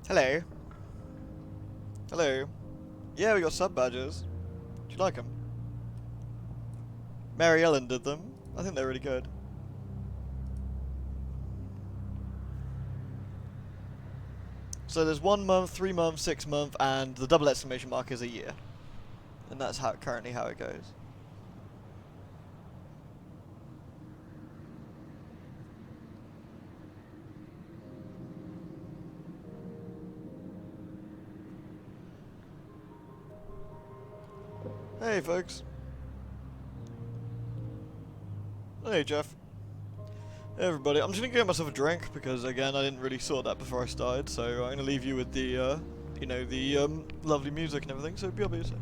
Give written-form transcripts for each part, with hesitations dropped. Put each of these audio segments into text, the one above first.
Hello. Hello. Yeah, we got sub badges. Do you like them? Mary Ellen did them. I think they're really good. So there's 1 month, 3 month, 6 month, and the double exclamation mark is a year. And that's currently how it goes. Hey folks. Hey Jeff. Hey everybody. I'm just gonna get myself a drink because again I didn't really sort that before I started, so I'm gonna leave you with the lovely music and everything, so be safe.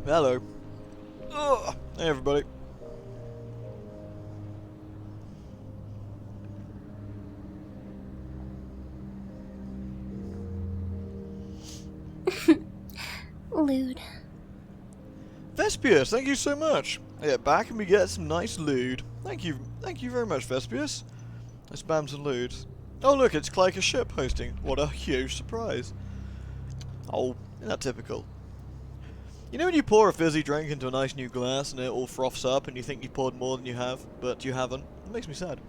Hello. Ugh. Hey everybody. Lewd. Vespius, thank you so much. Yeah, back and we get some nice loot. Thank you very much, Vespius. I spam some loot. Oh look, it's Clyke Ship hosting. What a huge surprise. Oh, isn't that typical? You know when you pour a fizzy drink into a nice new glass and it all froths up and you think you poured more than you have, but you haven't? It makes me sad.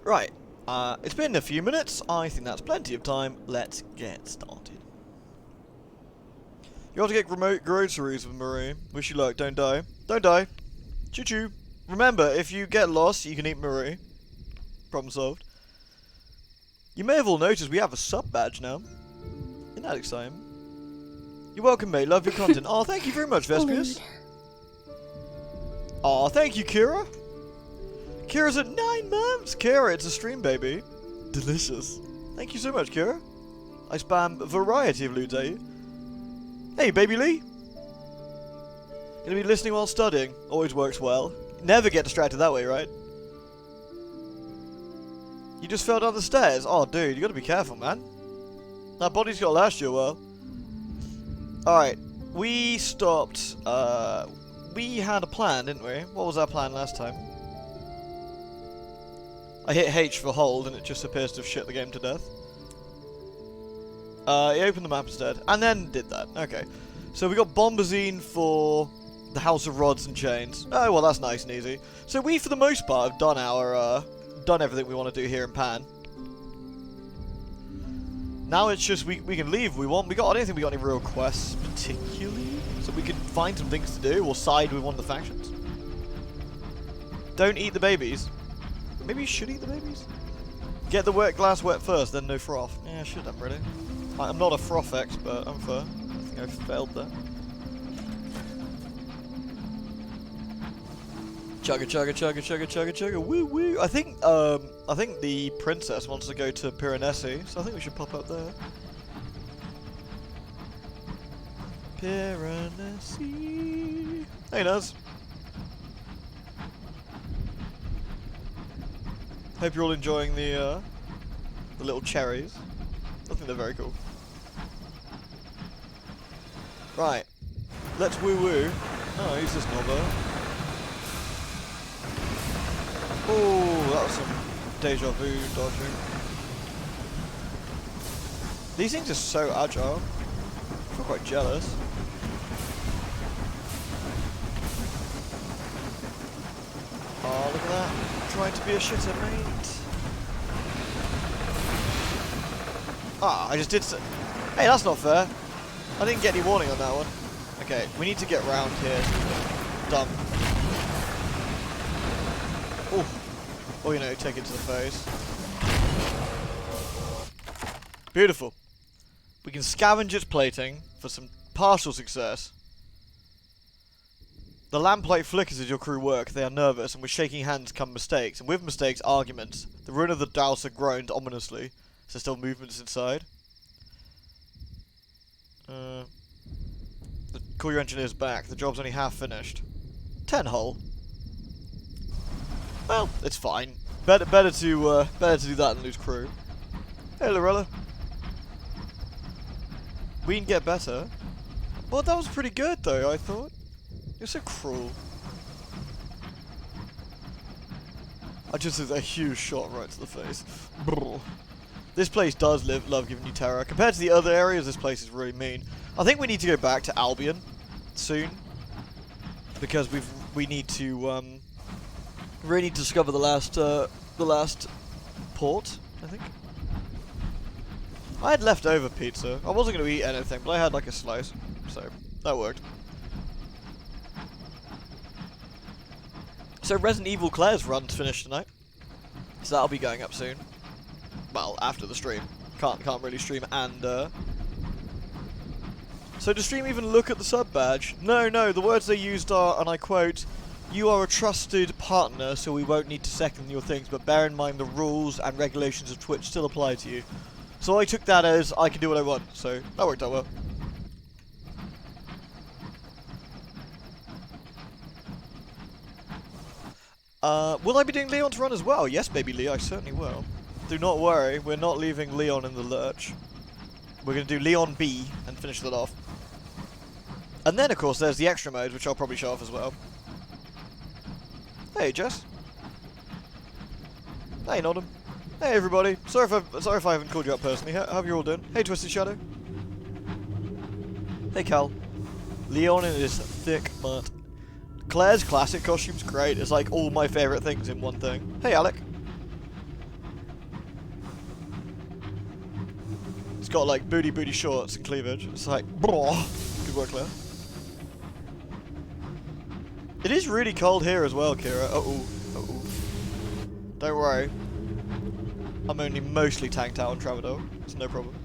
Right, it's been a few minutes. I think that's plenty of time. Let's get started. You have to get remote groceries with Marie. Wish you luck, don't die. Don't die. Choo choo. Remember, if you get lost, you can eat Marie. Problem solved. You may have all noticed we have a sub badge now. Isn't that exciting? You're welcome, mate. Love your content. Oh, thank you very much, Vespius. Oh, thank you, Kira. Kira's at 9 months. Kira, it's a stream, baby. Delicious. Thank you so much, Kira. I spam a variety of loots at you. Hey, baby Lee. Gonna be listening while studying. Always works well. Never get distracted that way, right? You just fell down the stairs? Oh, dude, you gotta be careful, man. That body's gotta last you a while. Alright, we stopped, we had a plan, didn't we? What was our plan last time? I hit H for hold and it just appears to have shit the game to death. He opened the map instead, and then did that. Okay. So we got Bombazine for the House of Rods and Chains. Oh, well, that's nice and easy. So we, for the most part, have done our, done everything we want to do here in Pan. Now it's just we can leave if we want. I don't think we got any real quests particularly, so we can find some things to do or side with one of the factions. Don't eat the babies. Maybe you should eat the babies. Get the wet glass wet first, then no froth. Yeah, I should have really. I'm not a froth expert. I'm fair. I think I've failed there. Chugga chugga chugga chugga chugga chugga woo woo. I think the princess wants to go to Piranesi, so I think we should pop up there. Piranesi. Hey Naz. Hope you're all enjoying the little cherries. I think they're very cool. Right. Let's woo-woo. Oh, who's this knobber? Oh, that was some deja vu dodging. These things are so agile. I feel quite jealous. Oh, look at that. Trying to be a shitter, mate. Ah, I just did so. Hey, that's not fair. I didn't get any warning on that one. Okay, we need to get round here. Done. Oh. Or, you know, take it to the face. Beautiful. We can scavenge its plating for some partial success. The lamplight flickers as your crew work. They are nervous, and with shaking hands come mistakes. And with mistakes, arguments. The ruin of the dowser groaned ominously. Is there still movements inside? Call your engineers back. The job's only half finished. 10 hull. Well, it's fine. Better to do that than lose crew. Hey, Lorella. We can get better. Well, that was pretty good, though. I thought. You're so cruel. I just did a huge shot right to the face. Brr. This place does love giving you terror. Compared to the other areas, this place is really mean. I think we need to go back to Albion soon, because we need to really discover the last port. I think I had leftover pizza. I wasn't going to eat anything, but I had like a slice, so that worked. So Resident Evil Claire's run's finished tonight, so that'll be going up soon. Well, after the stream. Can't really stream and So does stream even look at the sub badge? No, the words they used are, and I quote, "You are a trusted partner, so we won't need to second your things, but bear in mind the rules and regulations of Twitch still apply to you." So I took that as I can do what I want, so that worked out well. Will I be doing Leon's run as well? Yes, baby Lee, I certainly will. Do not worry, we're not leaving Leon in the lurch. We're going to do Leon B and finish that off. And then, of course, there's the extra modes, which I'll probably show off as well. Hey, Jess. Hey, Nodham. Hey, everybody. Sorry if I haven't called you up personally. How have you all doing? Hey, Twisted Shadow. Hey, Cal. Leon in his thick mutt. Claire's classic costume's great. It's like all my favourite things in one thing. Hey, Alec. It's got like booty shorts and cleavage. It's like, blah. Good work, Claire. It is really cold here as well, Kira. Uh-oh. Don't worry. I'm only mostly tanked out on Travador. It's no problem.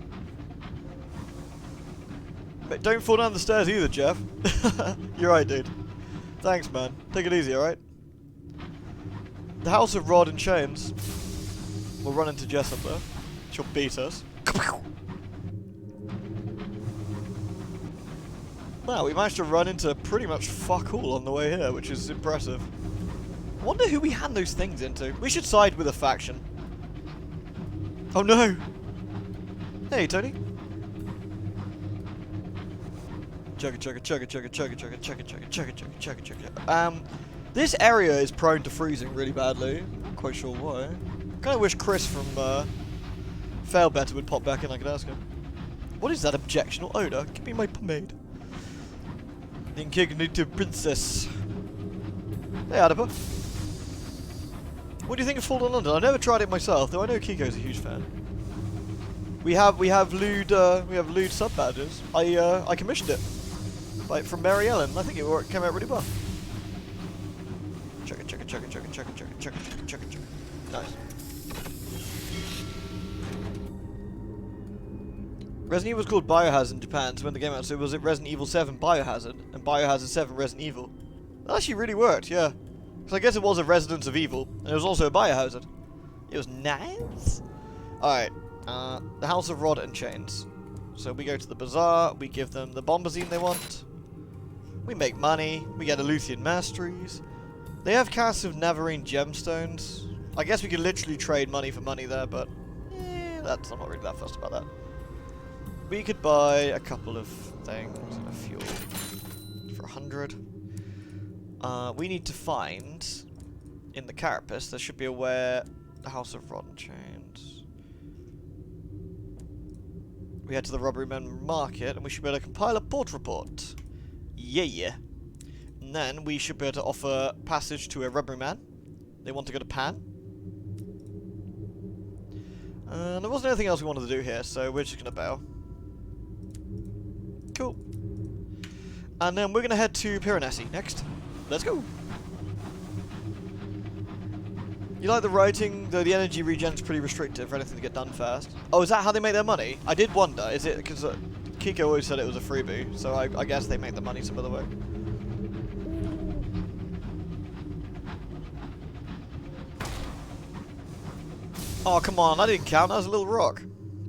But don't fall down the stairs either, Jeff. You're right, dude. Thanks, man. Take it easy, alright? The House of Rod and Chains. We'll run into Jess up there. She'll beat us. Wow, we managed to run into pretty much fuck all on the way here, which is impressive. I wonder who we hand those things into. We should side with a faction. Oh no! Hey, Tony. This area is prone to freezing really badly. Not quite sure why. Kinda wish Chris from Fail Better would pop back in, I could ask him. What is that objectionable odor? Give me my pomade. The incognito princess. Hey, Adaba. What do you think of Fallen London? I've never tried it myself, though I know Kiko's a huge fan. We have lewd sub badges. I commissioned it, like from Mary Ellen. I think it came out really well. Check it. Nice. Resident Evil was called Biohazard in Japan, so when the game out, so was it Resident Evil 7 Biohazard and Biohazard 7 Resident Evil? That actually really worked, yeah. Because I guess it was a Residence of Evil, and it was also a Biohazard. It was nice. Alright, the House of Rod and Chains. So we go to the bazaar, we give them the bombazine they want. We make money, we get Eleuthian masteries. They have casts of Navarine gemstones. I guess we could literally trade money for money there, but I'm not really that fussed about that. We could buy a couple of things and a fuel for 100. We need to find in the carapace. There should be the House of Rod and Chains. We head to the Rubbery Men Market, and we should be able to compile a port report. Yeah. And then we should be able to offer passage to a Rubbery Man. They want to go to Pan. There wasn't anything else we wanted to do here, so we're just going to bow. Cool. And then we're going to head to Piranesi next. Let's go. You like the writing, though the energy regen's pretty restrictive for anything to get done fast. Oh, is that how they make their money? I did wonder, is it, because Kiko always said it was a freebie, so I guess they make the money some other way. Oh, come on, that didn't count, that was a little rock.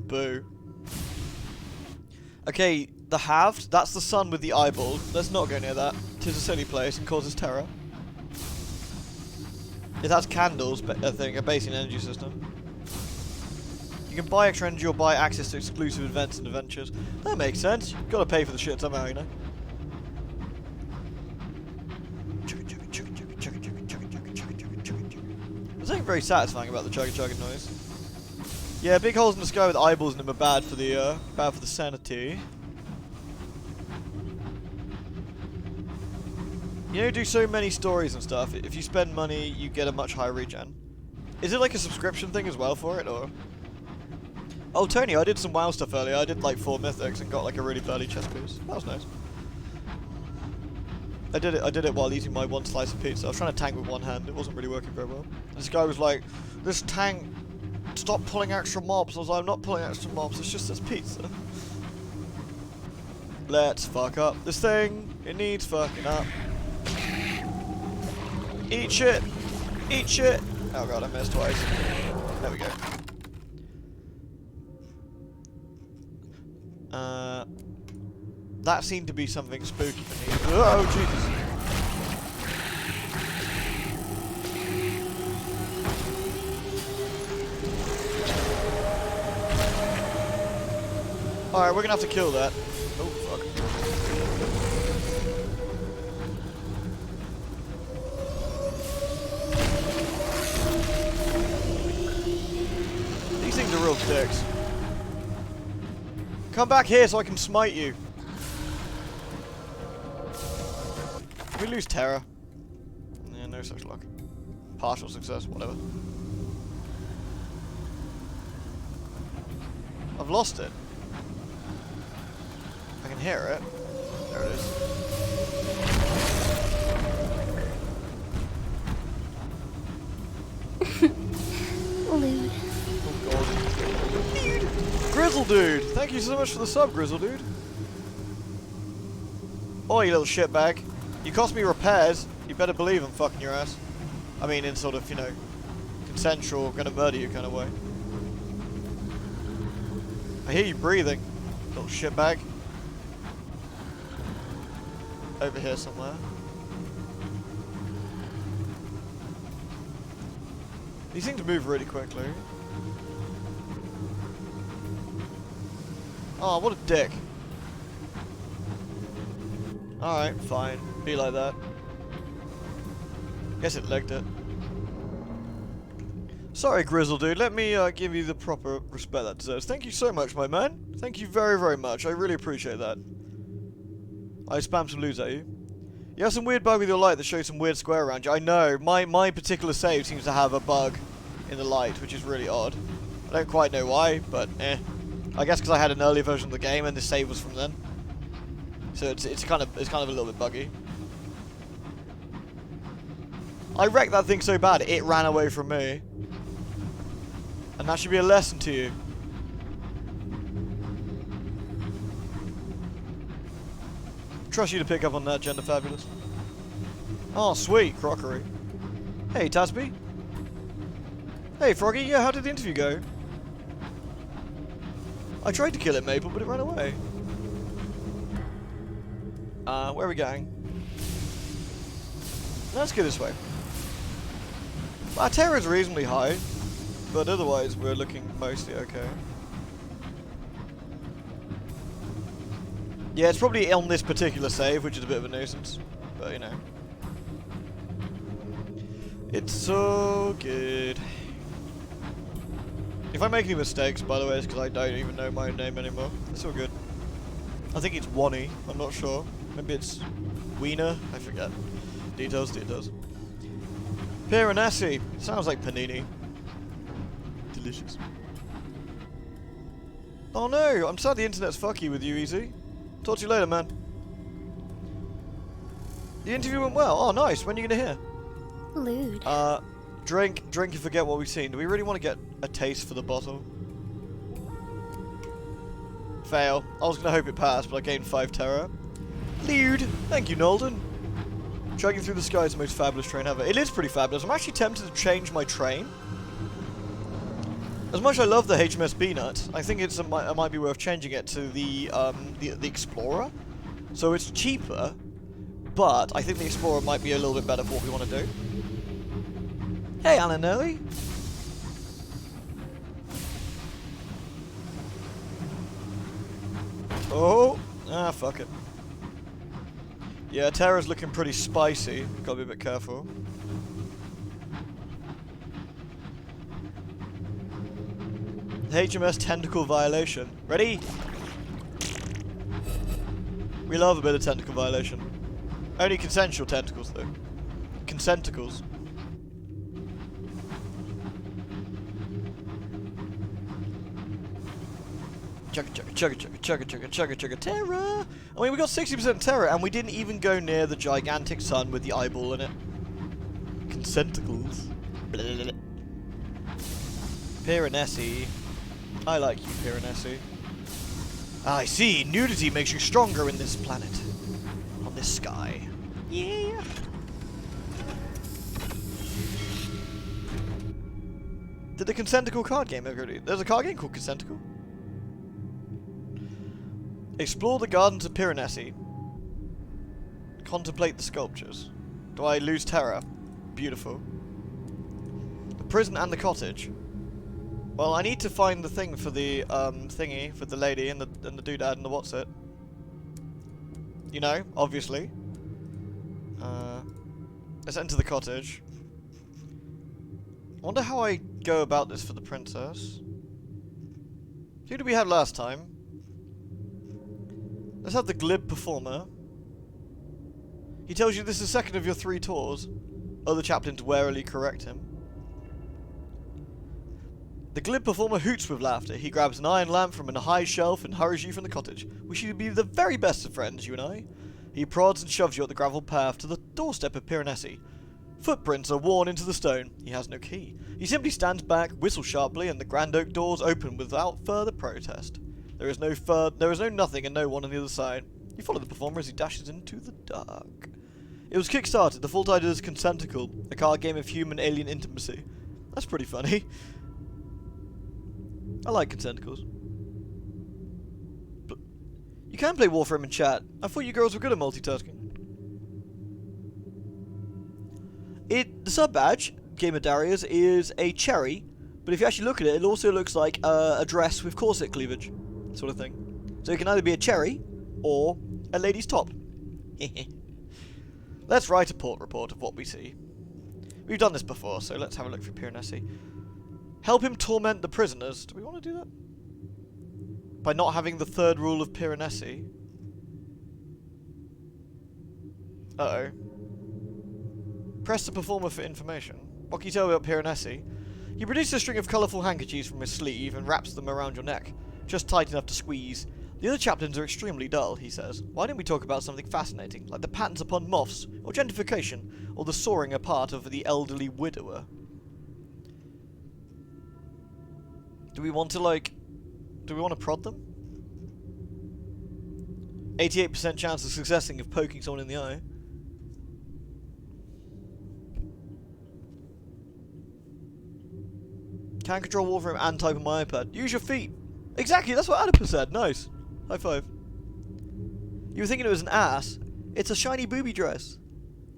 Boo. Okay, the Halved, that's the sun with the eyeball. Let's not go near that. 'Tis a silly place and causes terror. It has candles, I think, a basic energy system. You can buy extra energy or buy access to exclusive events and adventures. That makes sense. You've got to pay for the shit somehow, you know. There's something very satisfying about the chugga noise. Yeah, big holes in the sky with eyeballs in them are bad for the sanity. You know, do so many stories and stuff. If you spend money, you get a much higher regen. Is it like a subscription thing as well for it, or? Oh, Tony, I did some WoW stuff earlier. I did like 4 mythics and got like a really burly chest piece. That was nice. I did it while eating my 1 slice of pizza. I was trying to tank with one hand. It wasn't really working very well. This guy was like, "This tank, stop pulling extra mobs." I was like, "I'm not pulling extra mobs. It's just this pizza." Let's fuck up this thing. It needs fucking up. Eat shit! Eat shit! Oh god, I missed twice. There we go. That seemed to be something spooky for me. Oh, Jesus! Alright, we're gonna have to kill that. Oh, fuck. These things are real dicks. Come back here so I can smite you. We lose terror. Yeah, no such luck. Partial success, whatever. I've lost it. I can hear it. There it is. Lewd. Oh god. Dude. Grizzle Dude! Thank you so much for the sub, Grizzle Dude. Oh, you little shitbag. You cost me repairs. You better believe I'm fucking your ass. I mean, in sort of, you know, consensual, gonna murder you kind of way. I hear you breathing, little shitbag. Over here somewhere. These things move really quickly. Oh, what a dick. Alright, fine. Be like that. Guess it legged it. Sorry, Grizzle Dude. Let me give you the proper respect that deserves. Thank you so much, my man. Thank you very, very much. I really appreciate that. I spammed some loot at you. You have some weird bug with your light that shows some weird square around you. I know. My particular save seems to have a bug in the light, which is really odd. I don't quite know why, but eh. I guess because I had an earlier version of the game and the save was from then. So it's kind of a little bit buggy. I wrecked that thing so bad it ran away from me. And that should be a lesson to you. Trust you to pick up on that, Gender Fabulous. Oh, sweet, crockery. Hey, Tasby. Hey, Froggy, yeah, how did the interview go? I tried to kill it, Maple, but it ran away. Where are we going? Let's go this way. Our terror is reasonably high, but otherwise we're looking mostly okay. Yeah, it's probably on this particular save, which is a bit of a nuisance, but you know. It's so good. If I make any mistakes, by the way, it's because I don't even know my own name anymore. It's all good. I think it's Wani, I'm not sure. Maybe it's Wiener, I forget. Details. Piranesi. Sounds like panini. Delicious. Oh no, I'm sad the internet's fucky with you, Easy. Talk to you later, man. The interview went well. Oh, nice. When are you gonna hear? Lewd. Drink and forget what we've seen. Do we really want to get a taste for the bottle? Fail. I was gonna hope it passed, but I gained 5 terror. Lewd. Thank you, Nolden. Dragging through the sky is the most fabulous train ever. It is pretty fabulous. I'm actually tempted to change my train. As much as I love the HMS B-Nut, I think it might be worth changing it to the Explorer. So it's cheaper, but I think the Explorer might be a little bit better for what we want to do. Hey, Alan Nelly. Oh, fuck it. Yeah, Terra's looking pretty spicy. Gotta be a bit careful. HMS tentacle violation. Ready? We love a bit of tentacle violation. Only consensual tentacles, though. Consenticles. Chugga, terror! I mean, we got 60% terror, and we didn't even go near the gigantic sun with the eyeball in it. Consenticles. Piranesi. I like you, Piranesi. I see. Nudity makes you stronger in this planet. On this sky. Yeah. Did the Consenticle card game ever do? There's a card game called Consenticle. Explore the gardens of Piranesi. Contemplate the sculptures. Do I lose terror? Beautiful. The prison and the cottage. Well, I need to find the thing for the thingy for the lady and the doodad and the what's it. You know, obviously. Let's enter the cottage. I wonder how I go about this for the princess. Who did we have last time? Let's have the glib performer. He tells you this is the second of your 3 tours. Other chaplains warily correct him. The glib performer hoots with laughter. He grabs an iron lamp from a high shelf and hurries you from the cottage. We should be the very best of friends, you and I. He prods and shoves you up the gravel path to the doorstep of Piranesi. Footprints are worn into the stone. He has no key. He simply stands back, whistles sharply, and the grand oak doors open without further protest. There is no nothing and no one on the other side. You follow the performer as he dashes into the dark. It was kick-started. The full title is Consenticle, a card game of human-alien intimacy. That's pretty funny. I like Consenticles. But you can play Warframe in chat. I thought you girls were good at multitasking. The sub-badge, Gamer Darius, is a cherry, but if you actually look at it, it also looks like a dress with corset cleavage, sort of thing. So it can either be a cherry, or a lady's top. Let's write a port report of what we see. We've done this before, so let's have a look for Piranesi. Help him torment the prisoners. Do we want to do that? By not having the 3rd rule of Piranesi. Uh-oh. Press the performer for information. What can you tell me about Piranesi? He produces a string of colourful handkerchiefs from his sleeve and wraps them around your neck, just tight enough to squeeze. The other chaplains are extremely dull, he says. Why don't we talk about something fascinating, like the patterns upon moths, or gentrification, or the soaring apart of the elderly widower? Do we want to prod them? 88% chance of successing of poking someone in the eye. Can control Warframe and type on my iPad. Use your feet. Exactly, that's what Adipus said. Nice. High five. You were thinking it was an ass. It's a shiny booby dress.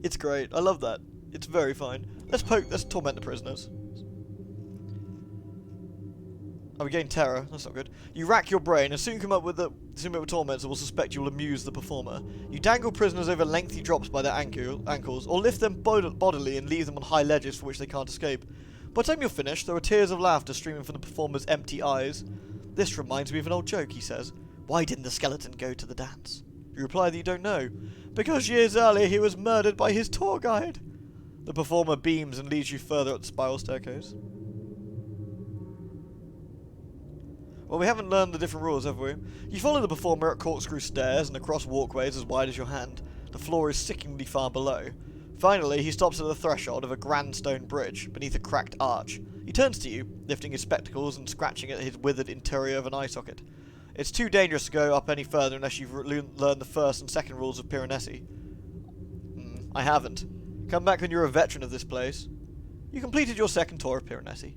It's great. I love that. It's very fine. Let's torment the prisoners. Oh, we gain terror. That's not good. You rack your brain and soon come up with torments that will suspect you'll amuse the performer. You dangle prisoners over lengthy drops by their ankles, or lift them bodily and leave them on high ledges for which they can't escape. By the time you're finished, there are tears of laughter streaming from the performer's empty eyes. This reminds me of an old joke, he says. Why didn't the skeleton go to the dance? You reply that you don't know. Because years earlier he was murdered by his tour guide. The performer beams and leads you further up the spiral staircase. Well, we haven't learned the different rules, have we? You follow the performer up corkscrew stairs and across walkways as wide as your hand. The floor is sickeningly far below. Finally, he stops at the threshold of a grand stone bridge, beneath a cracked arch. He turns to you, lifting his spectacles and scratching at his withered interior of an eye socket. It's too dangerous to go up any further unless you've learned the first and second rules of Piranesi. I haven't. Come back when you're a veteran of this place. You completed your second tour of Piranesi.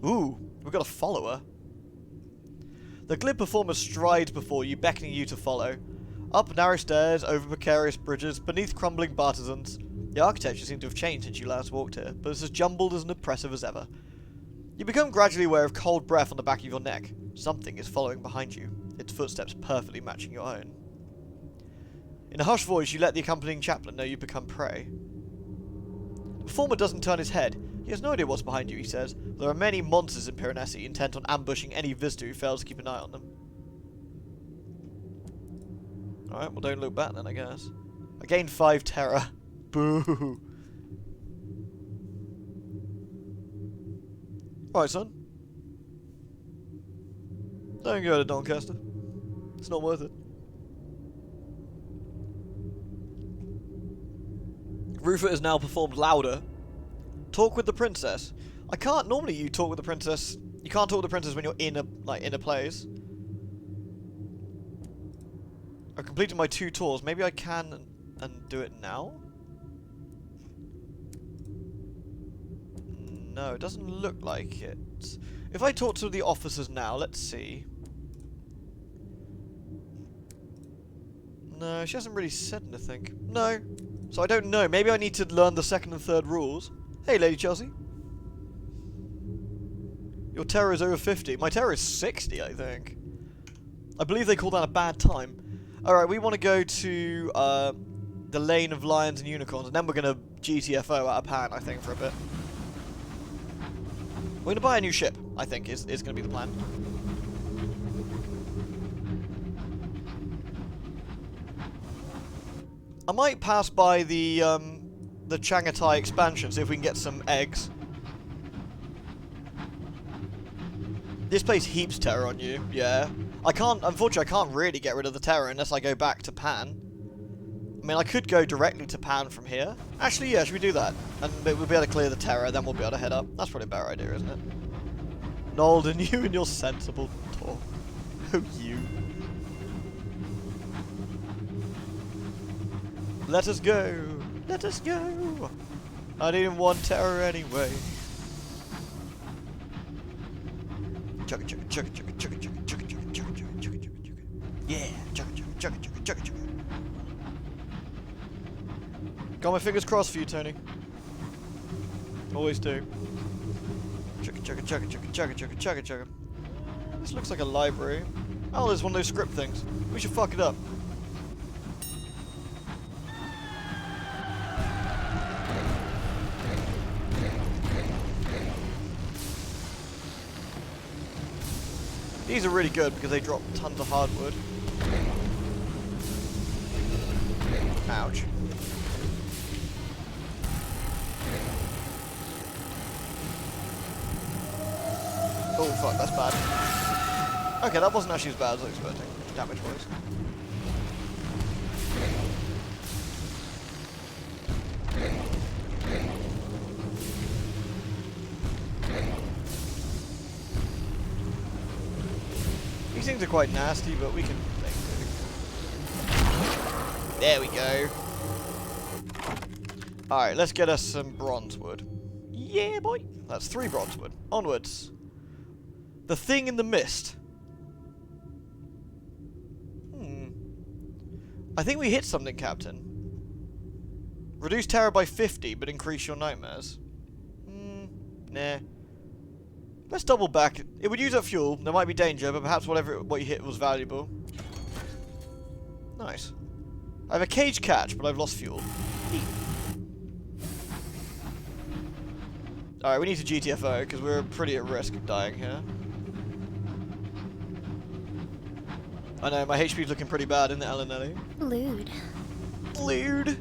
Ooh, we've got a follower. The glib performer strides before you, beckoning you to follow. Up narrow stairs, over precarious bridges, beneath crumbling bartizans. The architecture seems to have changed since you last walked here, but it's as jumbled and oppressive as ever. You become gradually aware of cold breath on the back of your neck. Something is following behind you, its footsteps perfectly matching your own. In a hushed voice, you let the accompanying chaplain know you've become prey. The performer doesn't turn his head. He has no idea what's behind you, he says. There are many monsters in Piranesi intent on ambushing any visitor who fails to keep an eye on them. Alright, well don't look back then, I guess. I gained 5 terror. Boo! Alright, son. Don't go to Doncaster. It's not worth it. Rufus is now performed louder. Talk with the princess. I can't normally you talk with the princess. You can't talk with the princess when you're in a place. I've completed my 2 tours. Maybe I can and do it now? No, it doesn't look like it. If I talk to the officers now, let's see. No, she hasn't really said anything. No. So I don't know. Maybe I need to learn the second and third rules. Hey, Lady Chelsea. Your terror is over 50. My terror is 60, I think. I believe they call that a bad time. Alright, we want to go to the lane of lions and unicorns, and then we're going to GTFO out of Pan, I think, for a bit. We're going to buy a new ship, I think, is going to be the plan. I might pass by the Changatai expansion, see if we can get some eggs. This place heaps terror on you, yeah. Unfortunately, I can't really get rid of the terror unless I go back to Pan. I mean, I could go directly to Pan from here. Actually, yeah, should we do that? And we'll be able to clear the terror, then we'll be able to head up. That's probably a better idea, isn't it? Nolden, you and your sensible talk. Oh, you. Let us go. Let us go. I didn't want terror anyway. Chugga chugga chugga chugga chugga chugga chugga chugga chugga chugga chugga chugga. Yeah, chugga chugga chugga chugga chugga chugga. Got my fingers crossed for you, Tony. Always do. Chugga chugga chugga chugga chugga chugga chugga chugga. This looks like a library. Oh, there's one of those script things. We should fuck it up. These are really good because they drop tons of hardwood. Ouch. Oh fuck, that's bad. Okay, that wasn't actually as bad as I was expecting, damage-wise. These things are quite nasty, but we can make do. There we go. Alright, let's get us some bronze wood. Yeah, boy! That's 3 bronze wood. Onwards. The thing in the mist. I think we hit something, Captain. Reduce terror by 50, but increase your nightmares. Nah. Let's double back. It would use up fuel. There might be danger, but perhaps what you hit was valuable. Nice. I have a cage catch, but I've lost fuel. Alright, we need to GTFO, because we're pretty at risk of dying here. I know, my HP's looking pretty bad, isn't it, Alan? Lewd. Lewd.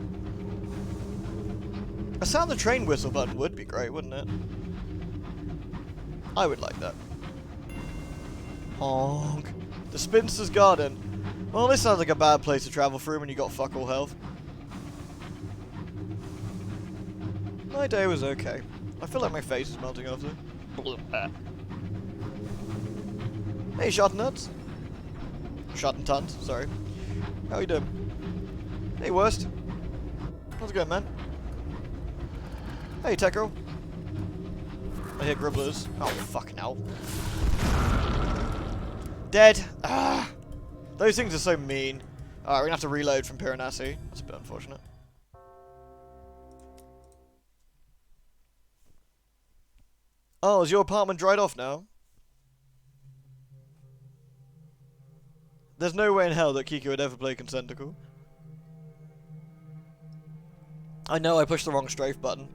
A sound the train whistle button would be great, wouldn't it? I would like that. Honk. The Spinster's Garden. Well, this sounds like a bad place to travel through when you got fuck all health. My day was okay. I feel like my face is melting off though. Hey, shot nuts. Shot and tons, sorry. How you doing? Hey, Worst. How's it going, man? Hey, Tech Girl. I hear gribblers. Oh, fucking hell. Dead. Ah. Those things are so mean. Alright, we're gonna have to reload from Piranesi. That's a bit unfortunate. Oh, is your apartment dried off now? There's no way in hell that Kiko would ever play Consentical. I know I pushed the wrong strafe button.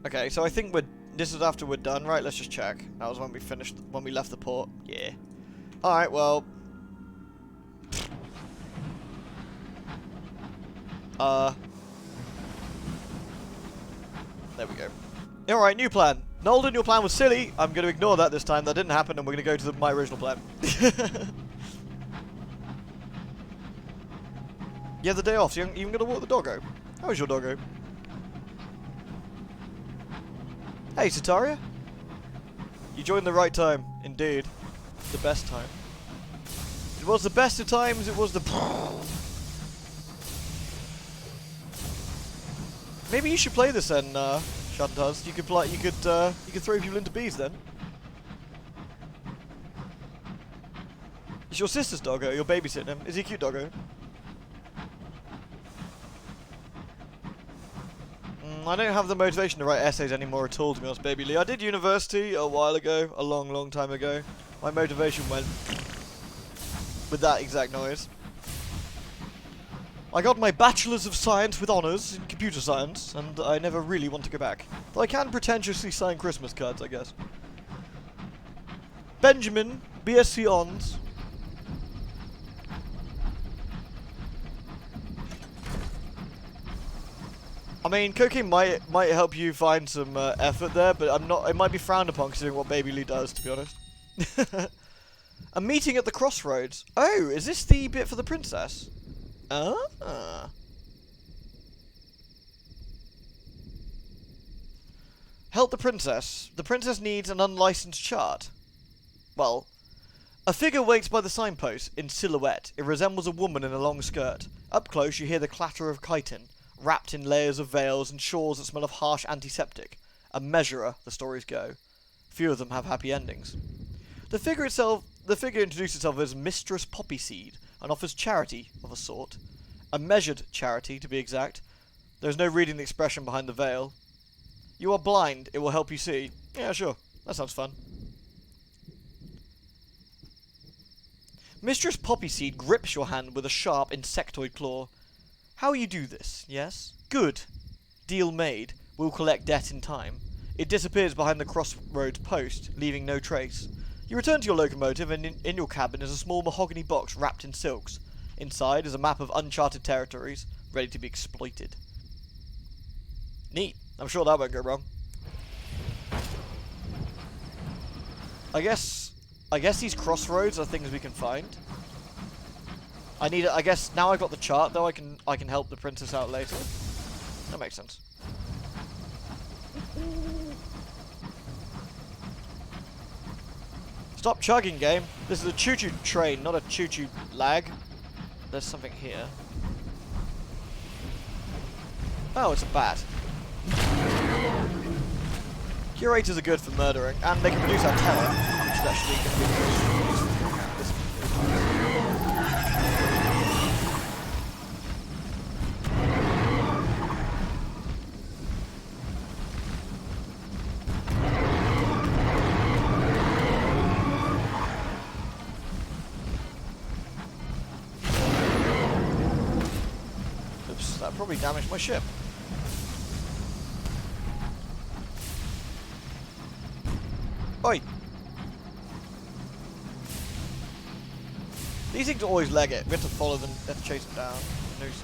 Okay, so I think this is after we're done, right? Let's just check. That was when we left the port. Yeah. Alright, well. There we go. Alright, new plan. Nolden, your plan was silly. I'm going to ignore that this time. That didn't happen, and we're going to go to my original plan. You have the day off, so you're even going to walk the doggo. How is your doggo? Hey, Sataria. You joined the right time, indeed. The best time. It was the best of times, it was the... Maybe you should play this then, Shantaz. You could throw people into bees then. It's your sister's doggo, you're babysitting him. Is he a cute doggo? I don't have the motivation to write essays anymore at all, to be honest, Baby Lee. I did university a while ago, a long, long time ago. My motivation went with that exact noise. I got my Bachelor's of Science with honours in Computer Science, and I never really want to go back. Though I can pretentiously sign Christmas cards, I guess. Benjamin, BSc Ons. I mean, cocaine might help you find some effort there, but it might be frowned upon considering what Baby Lee does, to be honest. A meeting at the crossroads. Oh, is this the bit for the princess? Ah. Help the princess. The princess needs an unlicensed chart. Well, a figure waits by the signpost in silhouette. It resembles a woman in a long skirt. Up close, you hear the clatter of chitin, wrapped in layers of veils and shawls that smell of harsh antiseptic. A measurer, the stories go. Few of them have happy endings. The figure introduces itself as Mistress Poppyseed and offers charity of a sort. A measured charity, to be exact. There's no reading the expression behind the veil. You are blind, it will help you see. Yeah, sure. That sounds fun. Mistress Poppyseed grips your hand with a sharp insectoid claw. How you do this, yes? Good. Deal made. We'll collect debt in time. It disappears behind the crossroads post, leaving no trace. You return to your locomotive, and in your cabin is a small mahogany box wrapped in silks. Inside is a map of uncharted territories, ready to be exploited. Neat. I'm sure that won't go wrong. I guess these crossroads are things we can find. I guess now I've got the chart though, I can help the princess out later. That makes sense. Stop chugging, game. This is a choo-choo train, not a choo-choo lag. There's something here. Oh, it's a bat. Curators are good for murdering, and they can reduce our terror, which is actually going to be the most probably damage my ship. Oi! These things always leg it. We have to follow them, we have to chase them down. Nuisance.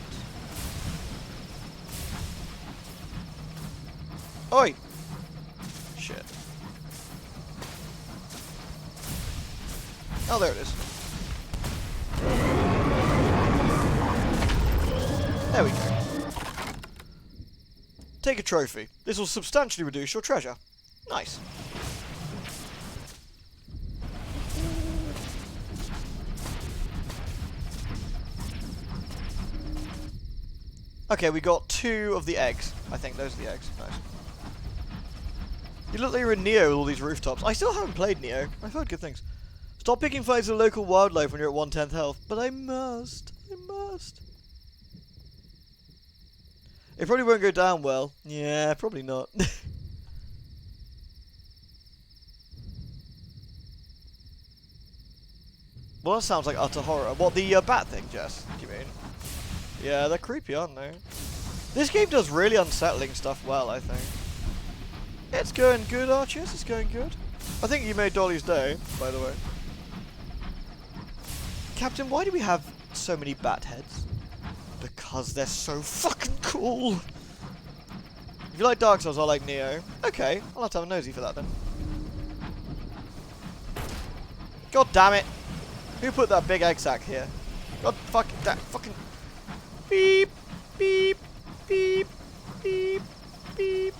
Oi! Shit. Oh, there it is. There we go. Take a trophy. This will substantially reduce your treasure. Nice. Okay, we got 2 of the eggs. I think those are the eggs. Nice. You look like you're in Neo with all these rooftops. I still haven't played Neo. I've heard good things. Stop picking fights with local wildlife when you're at 1/10 health. But I must. I must. It probably won't go down well. Yeah, probably not. Well, that sounds like utter horror. What, the bat thing, Jess? Do you mean? Yeah, they're creepy, aren't they? This game does really unsettling stuff well, I think. It's going good, Archers. It's going good. I think you made Dolly's day, by the way. Captain, why do we have so many bat heads? Because they're so fucking cool. If you like Dark Souls, I like Neo. Okay, I'll have to have a nosy for that then. God damn it. Who put that big egg sack here? God fucking that fucking beep beep beep beep beep.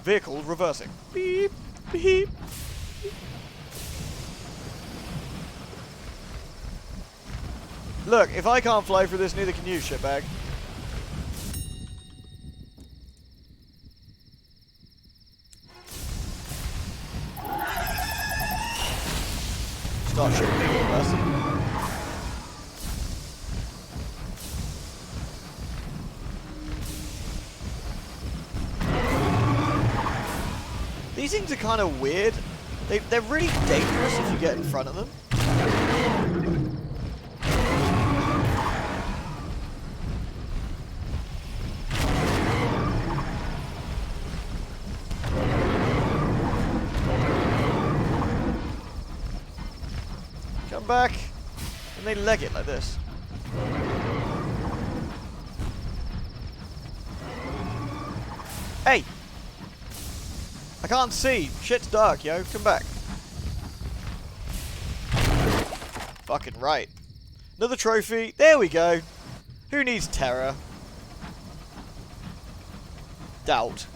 Vehicle reversing. Beep beep. Look, if I can't fly through this, neither can you, shitbag. Start shooting people first. These things are kind of weird. They're really dangerous if you get in front of them. Back, and they leg it like this. Hey! I can't see. Shit's dark, yo. Come back. Fucking right. Another trophy. There we go. Who needs terror? Doubt.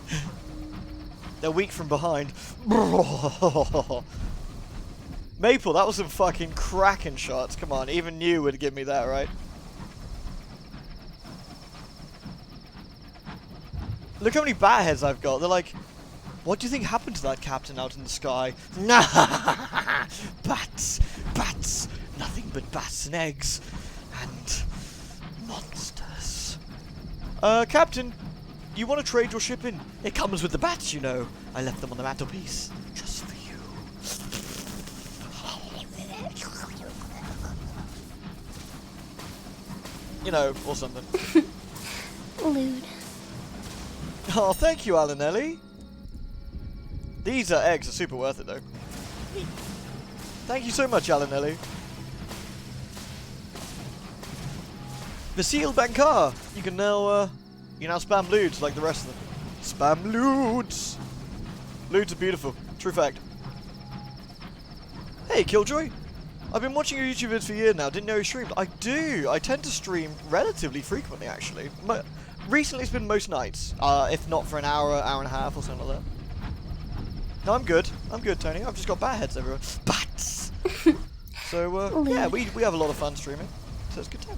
They're weak from behind. Maple, that was some fucking cracking shots. Come on, even you would give me that, right? Look how many bat heads I've got. They're like, what do you think happened to that captain out in the sky? Bats, bats, nothing but bats and eggs, and monsters. Captain, you want to trade your ship in? It comes with the bats, you know. I left them on the mantelpiece, just for you. You know, or something. Lewd. Oh, thank you, Alanelli. These eggs are super worth it, though. Thank you so much, Alanelli. Vasil Bankar, you can now spam lewds like the rest of them. Spam lewds. Lewds are beautiful. True fact. Hey, Killjoy. I've been watching your YouTube vids for a year now. Didn't know you streamed. I do. I tend to stream relatively frequently, actually. Recently, it's been most nights. If not for an hour, hour and a half, or something like that. No, I'm good. I'm good, Tony. I've just got bat heads everywhere. Bats! So, yeah, we have a lot of fun streaming. So it's a good time.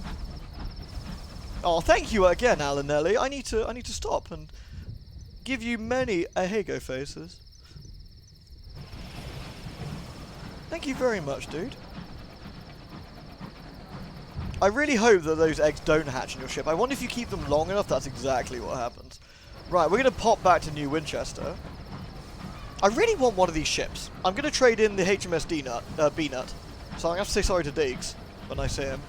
Oh, thank you again, Alanelli. I need to stop and give you many ahego faces. Thank you very much, dude. I really hope that those eggs don't hatch in your ship. I wonder if you keep them long enough, that's exactly what happens. Right, we're going to pop back to New Winchester. I really want one of these ships. I'm going to trade in the HMS B-Nut. So I'm going to have to say sorry to Deeks when I see him.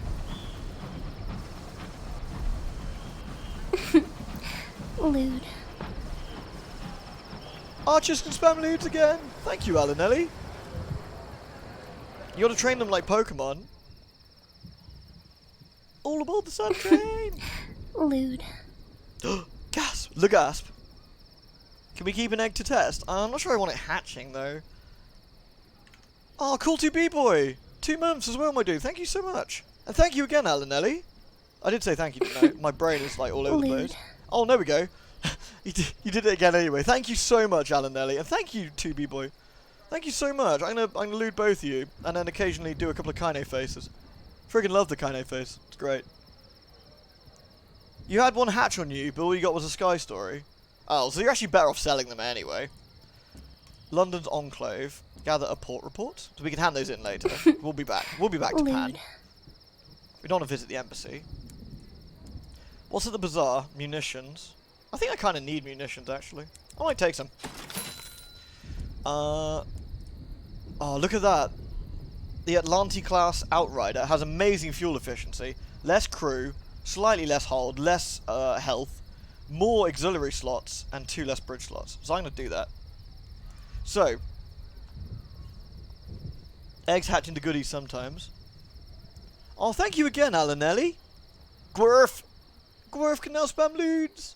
Lewd. Archers can spam lewds again. Thank you, Alanelli. You gotta train them like Pokemon. All aboard the sun train. Lewd. Gasp! The gasp. Can we keep an egg to test? I'm not sure I want it hatching though. Oh, cool 2B boy! 2 months as well, my dude. Thank you so much. And thank you again, Alanelli. I did say thank you, didn't I? My brain is like all over the place. Oh, there we go. you did it again anyway. Thank you so much, Alanelli. And thank you, 2B boy. Thank you so much. I'm gonna lewd both of you, and then occasionally do a couple of Kaine faces. Friggin' love the Kaine face. It's great. You had one hatch on you, but all you got was a Sky Story. Oh, so you're actually better off selling them anyway. London's Enclave. Gather a port report. So we can hand those in later. We'll be back. We'll be back to Pan. We don't want to visit the embassy. What's at the bazaar? Munitions. I think I kind of need munitions, actually. I might take some. Oh, look at that. The Atlanti-class Outrider has amazing fuel efficiency. Less crew, slightly less hold, less health, more auxiliary slots, and 2 less bridge slots. So I'm going to do that. So, eggs hatch into goodies sometimes. Oh, thank you again, Alanelli. Gwurf! Gwurf can now spam lewds!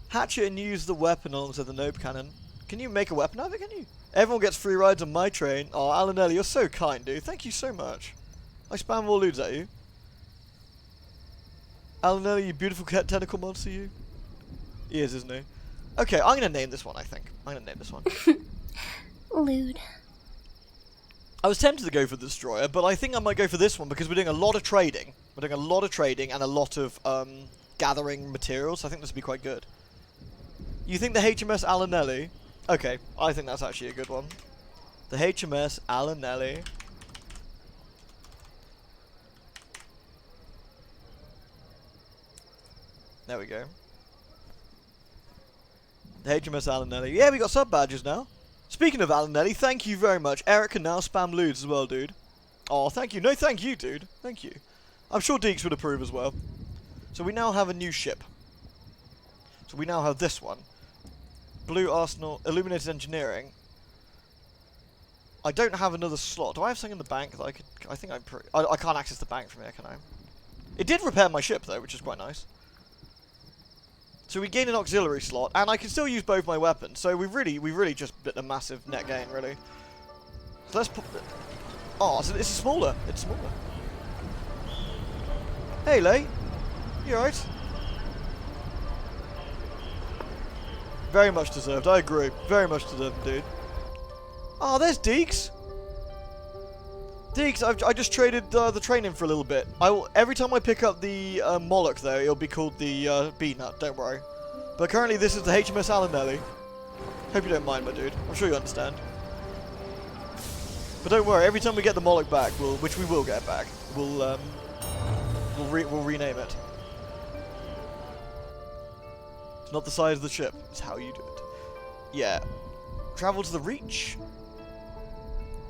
Hatch it and use the weapon alongside the nope cannon. Can you make a weapon out of it, can you? Everyone gets free rides on my train. Oh, Alanelli, you're so kind, dude. Thank you so much. I spam more lewds at you. Alanelli, you beautiful cat tentacle monster, you. He is, isn't he? Okay, I'm gonna name this one, I think. I'm gonna name this one. Lewd. I was tempted to go for the Destroyer, but I think I might go for this one because we're doing a lot of trading. We're doing a lot of trading and a lot of gathering materials. So I think this would be quite good. You think the HMS Alanelli? Okay, I think that's actually a good one. The HMS Alanelli. There we go. The HMS Alanelli. Yeah, we got sub badges now. Speaking of Alanelli, thank you very much. Eric can now spam lewds as well, dude. Oh, thank you. No, thank you, dude. Thank you. I'm sure Deeks would approve as well. So we now have a new ship. So we now have this one. Blue Arsenal, Illuminated Engineering. I don't have another slot. Do I have something in the bank that I could... I think I can't access the bank from here, can I? It did repair my ship, though, which is quite nice. So we gain an auxiliary slot, and I can still use both my weapons. So we really just bit a massive net gain, really. So let's put... Oh, so it's smaller. It's smaller. Hey, Lay. You alright? Very much deserved. I agree. Very much deserved, dude. Oh, there's Deeks. Deeks, I just traded the train in for a little bit. Every time I pick up the Moloch, though, it'll be called the B-Nut. Don't worry. But currently, this is the HMS Alanelli. Hope you don't mind, my dude. I'm sure you understand. But don't worry. Every time we get the Moloch back, which we will get back, we'll rename it. It's not the size of the ship. It's how you do it. Yeah. Travel to the Reach.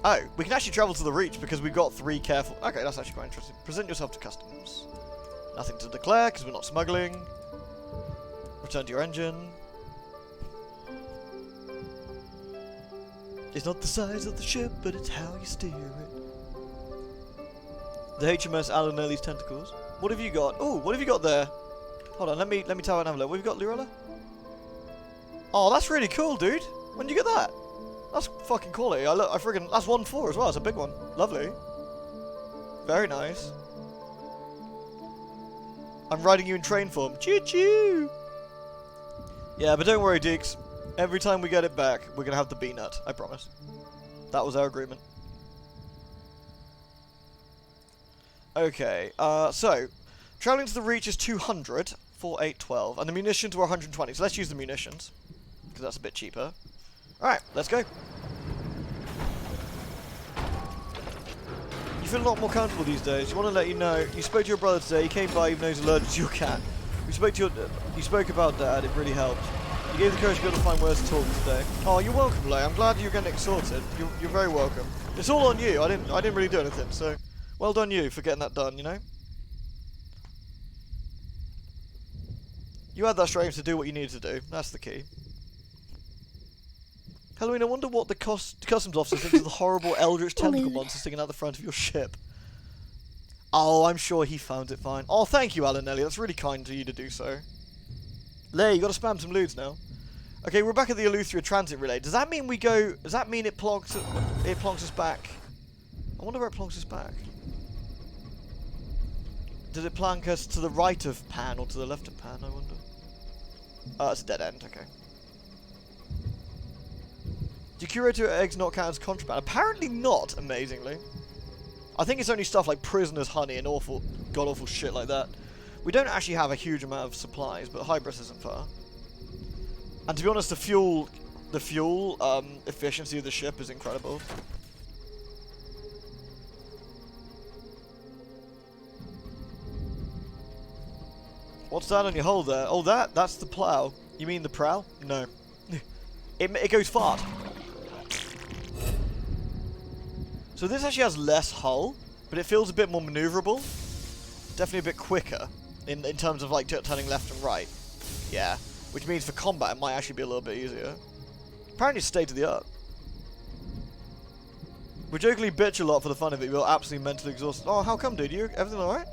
Oh, we can actually travel to the Reach because we've got 3 careful... Okay, that's actually quite interesting. Present yourself to customs. Nothing to declare because we're not smuggling. Return to your engine. It's not the size of the ship, but it's how you steer it. The HMS Alanelli's tentacles. What have you got? Oh, what have you got there? Hold on, let me tell an envelope. What have you got, Lurella? Oh, that's really cool, dude. When did you get that? That's fucking quality. I friggin' that's 1-4 as well. It's a big one. Lovely. Very nice. I'm riding you in train form. Choo choo. Yeah, but don't worry, Deeks. Every time we get it back, we're gonna have the B-Nut. I promise. That was our agreement. Okay. So traveling to the Reach is 200 for 812, and the munitions were 120. So let's use the munitions because that's a bit cheaper. Alright, let's go. You feel a lot more comfortable these days. You want to let you know, you spoke to your brother today, he came by even though he's allergic to your cat. You spoke about Dad, it really helped. You gave the courage to be able to find words to talk today. Oh, you're welcome, Lay. I'm glad you're getting it sorted. You're very welcome. It's all on you. I didn't really do anything, so well done you for getting that done, you know? You had that strength to do what you needed to do. That's the key. Halloween, I wonder what the customs officer thinks of the horrible eldritch tentacle monster sticking out the front of your ship. Oh, I'm sure he found it fine. Oh, thank you, Alan Ellie. That's really kind of you to do so. Lay, you gotta spam some lewds now. Okay, we're back at the Eleuthera transit relay. Does that mean we go... Does that mean it plonks us back? I wonder where it plonks us back. Does it plonk us to the right of Pan or to the left of Pan, I wonder? Oh, it's a dead end, okay. Do curator eggs not count as contraband? Apparently not, amazingly. I think it's only stuff like prisoner's honey and awful, god-awful shit like that. We don't actually have a huge amount of supplies, but Hybris isn't far. And to be honest, the fuel efficiency of the ship is incredible. What's that on your hull there? Oh, that's the plow. You mean the prow? No. It goes fast. So this actually has less hull, but it feels a bit more maneuverable. Definitely a bit quicker in terms of like turning left and right. Yeah, which means for combat it might actually be a little bit easier. Apparently it's state of the art. We jokingly bitch a lot for the fun of it. We're absolutely mentally exhausted. Oh, how come, dude? Everything alright?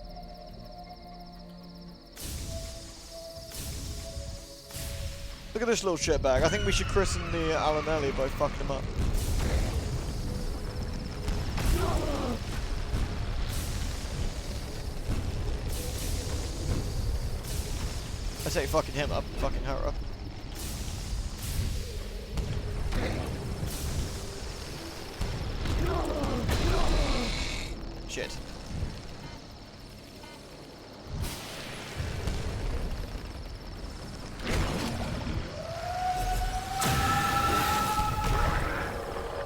Look at this little shitbag. I think we should christen the Alan Ellie by fucking him up. I say fucking him up, fucking her up. Shit.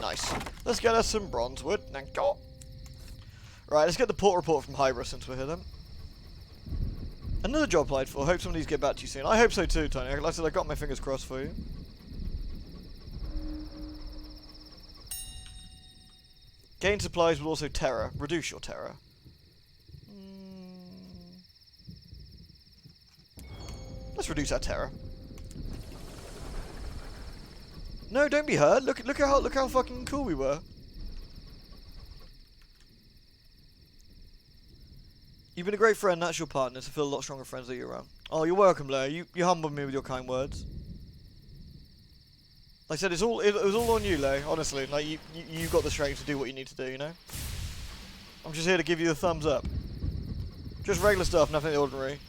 Nice. Let's get us some bronze wood. Thank God. Right, let's get the port report from Hybris since we're here then. Another job applied for. Hope somebody's get back to you soon. I hope so too, Tony. Like I said, I got my fingers crossed for you. Gain supplies will also terror. Reduce your terror. Let's reduce our terror. No, don't be hurt. Look how fucking cool we were. You've been a great friend, that's your partner, so feel a lot stronger friends that you're around. Oh, you're welcome, Blair. You humbled me with your kind words. Like I said, it was all on you, Lay, honestly. Like, you got the strength to do what you need to do, you know? I'm just here to give you the thumbs up. Just regular stuff, nothing ordinary.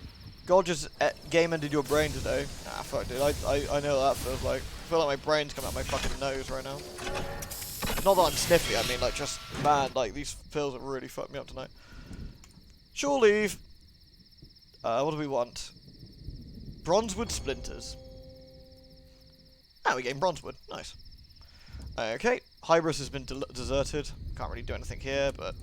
God just game-ended your brain today. Ah, fuck, dude. I know what that feels like. I feel like my brain's coming out my fucking nose right now. Not that I'm sniffy, I mean, like, just, man, like, these pills have really fucked me up tonight. Shore leave. What do we want? Bronzewood splinters. Ah, we're getting bronzewood. Nice. Okay. Hybris has been deserted. Can't really do anything here, but...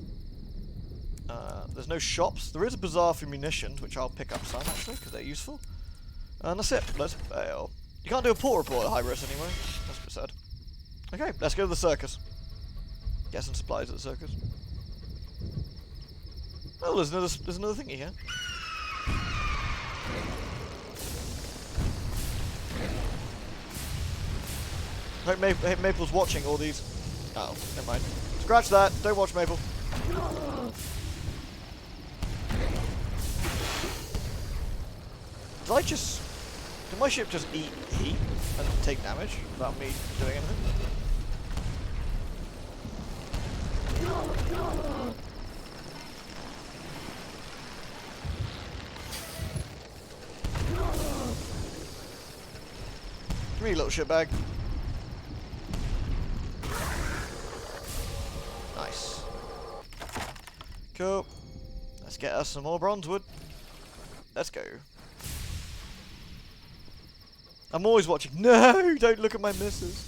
there's no shops. There is a bazaar for munitions, which I'll pick up some, actually, because they're useful. And that's it. Let's bail. You can't do a port report at Hybris anyway. That's a bit sad. Okay, let's go to the circus. Get some supplies at the circus. Oh, there's another thingy here. Hope Maple's watching all these. Oh, never mind. Scratch that. Don't watch Maple. Did my ship just eat heat and take damage without me doing anything? Come here, you little shitbag. Nice. Cool. Let's get us some more bronzewood. Let's go. I'm always watching. No! Don't look at my missus.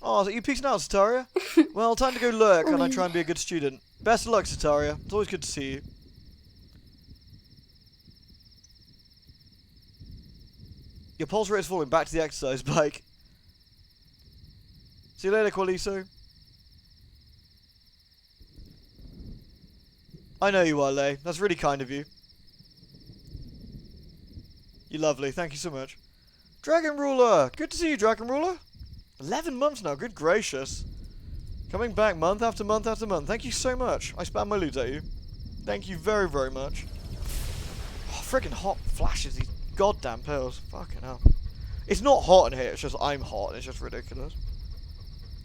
Oh, is it you peacing out, Sataria? Well, time to go lurk and I try and be a good student. Best of luck, Sataria. It's always good to see you. Your pulse rate is falling. Back to the exercise bike. See you later, Qualiso. I know you are, Lay. That's really kind of you. You're lovely. Thank you so much. Dragon Ruler! Good to see you, Dragon Ruler. 11 months now. Good gracious. Coming back month after month after month. Thank you so much. I spam my loot at you. Thank you very, very much. Oh, freaking hot flashes these goddamn pills. Fucking hell. It's not hot in here. It's just I'm hot. And it's just ridiculous.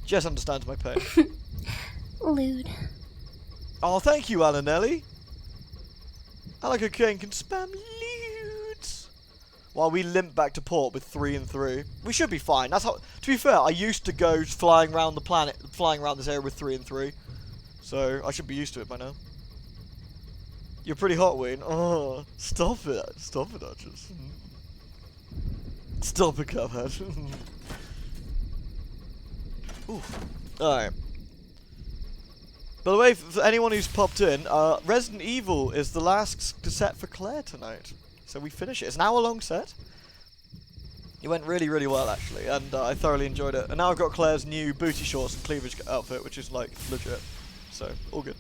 Jess understands my pain. Lewd. Oh, thank you, Alanelli. Alaka Kane can spam lewds. While we limp back to port with 3 and 3. We should be fine. That's how. To be fair, I used to go flying around the planet, flying around this area with 3 and 3. So I should be used to it by now. You're pretty hot, Wayne. Oh, stop it. Stop it, Archers. Stop it, Cuphead. Oof. Alright. By the way, for anyone who's popped in, Resident Evil is the last set for Claire tonight. So we finish it. It's an hour-long set. It went really, really well, actually, and I thoroughly enjoyed it. And now I've got Claire's new booty shorts and cleavage outfit, which is, like, legit. So, all good.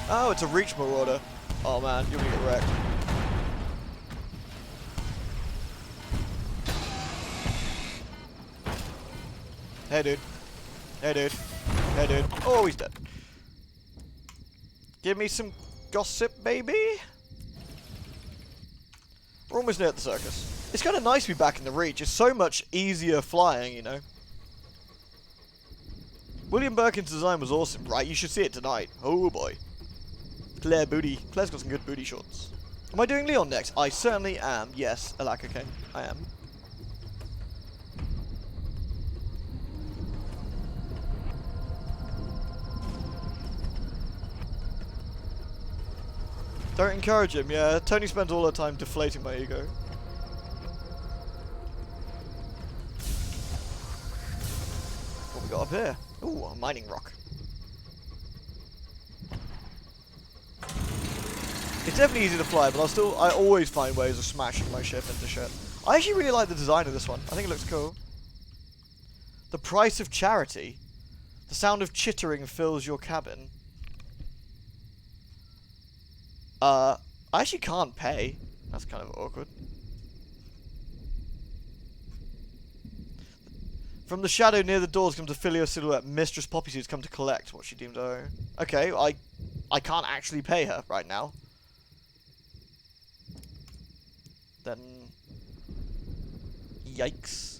Oh, it's a Reach Marauder. Oh, man, you're gonna get wrecked. Hey, dude. Hey, dude. Hey, dude. Oh, he's dead. Give me some gossip, baby. We're almost near at the circus. It's kind of nice to be back in the Reach. It's so much easier flying, you know. William Birkin's design was awesome, right? You should see it tonight. Oh, boy. Claire booty. Claire's got some good booty shorts. Am I doing Leon next? I certainly am. Yes, Alaka King. I am. Don't encourage him, yeah. Tony spends all her time deflating my ego. What we got up here? Ooh, a mining rock. It's definitely easy to fly, but I always find ways of smashing my ship into shit. I actually really like the design of this one. I think it looks cool. The price of charity. The sound of chittering fills your cabin. I actually can't pay. That's kind of awkward. From the shadow near the doors comes a filial silhouette. Mistress Poppyseed's come to collect what she deemed her own. Okay, I can't actually pay her right now. Then... Yikes.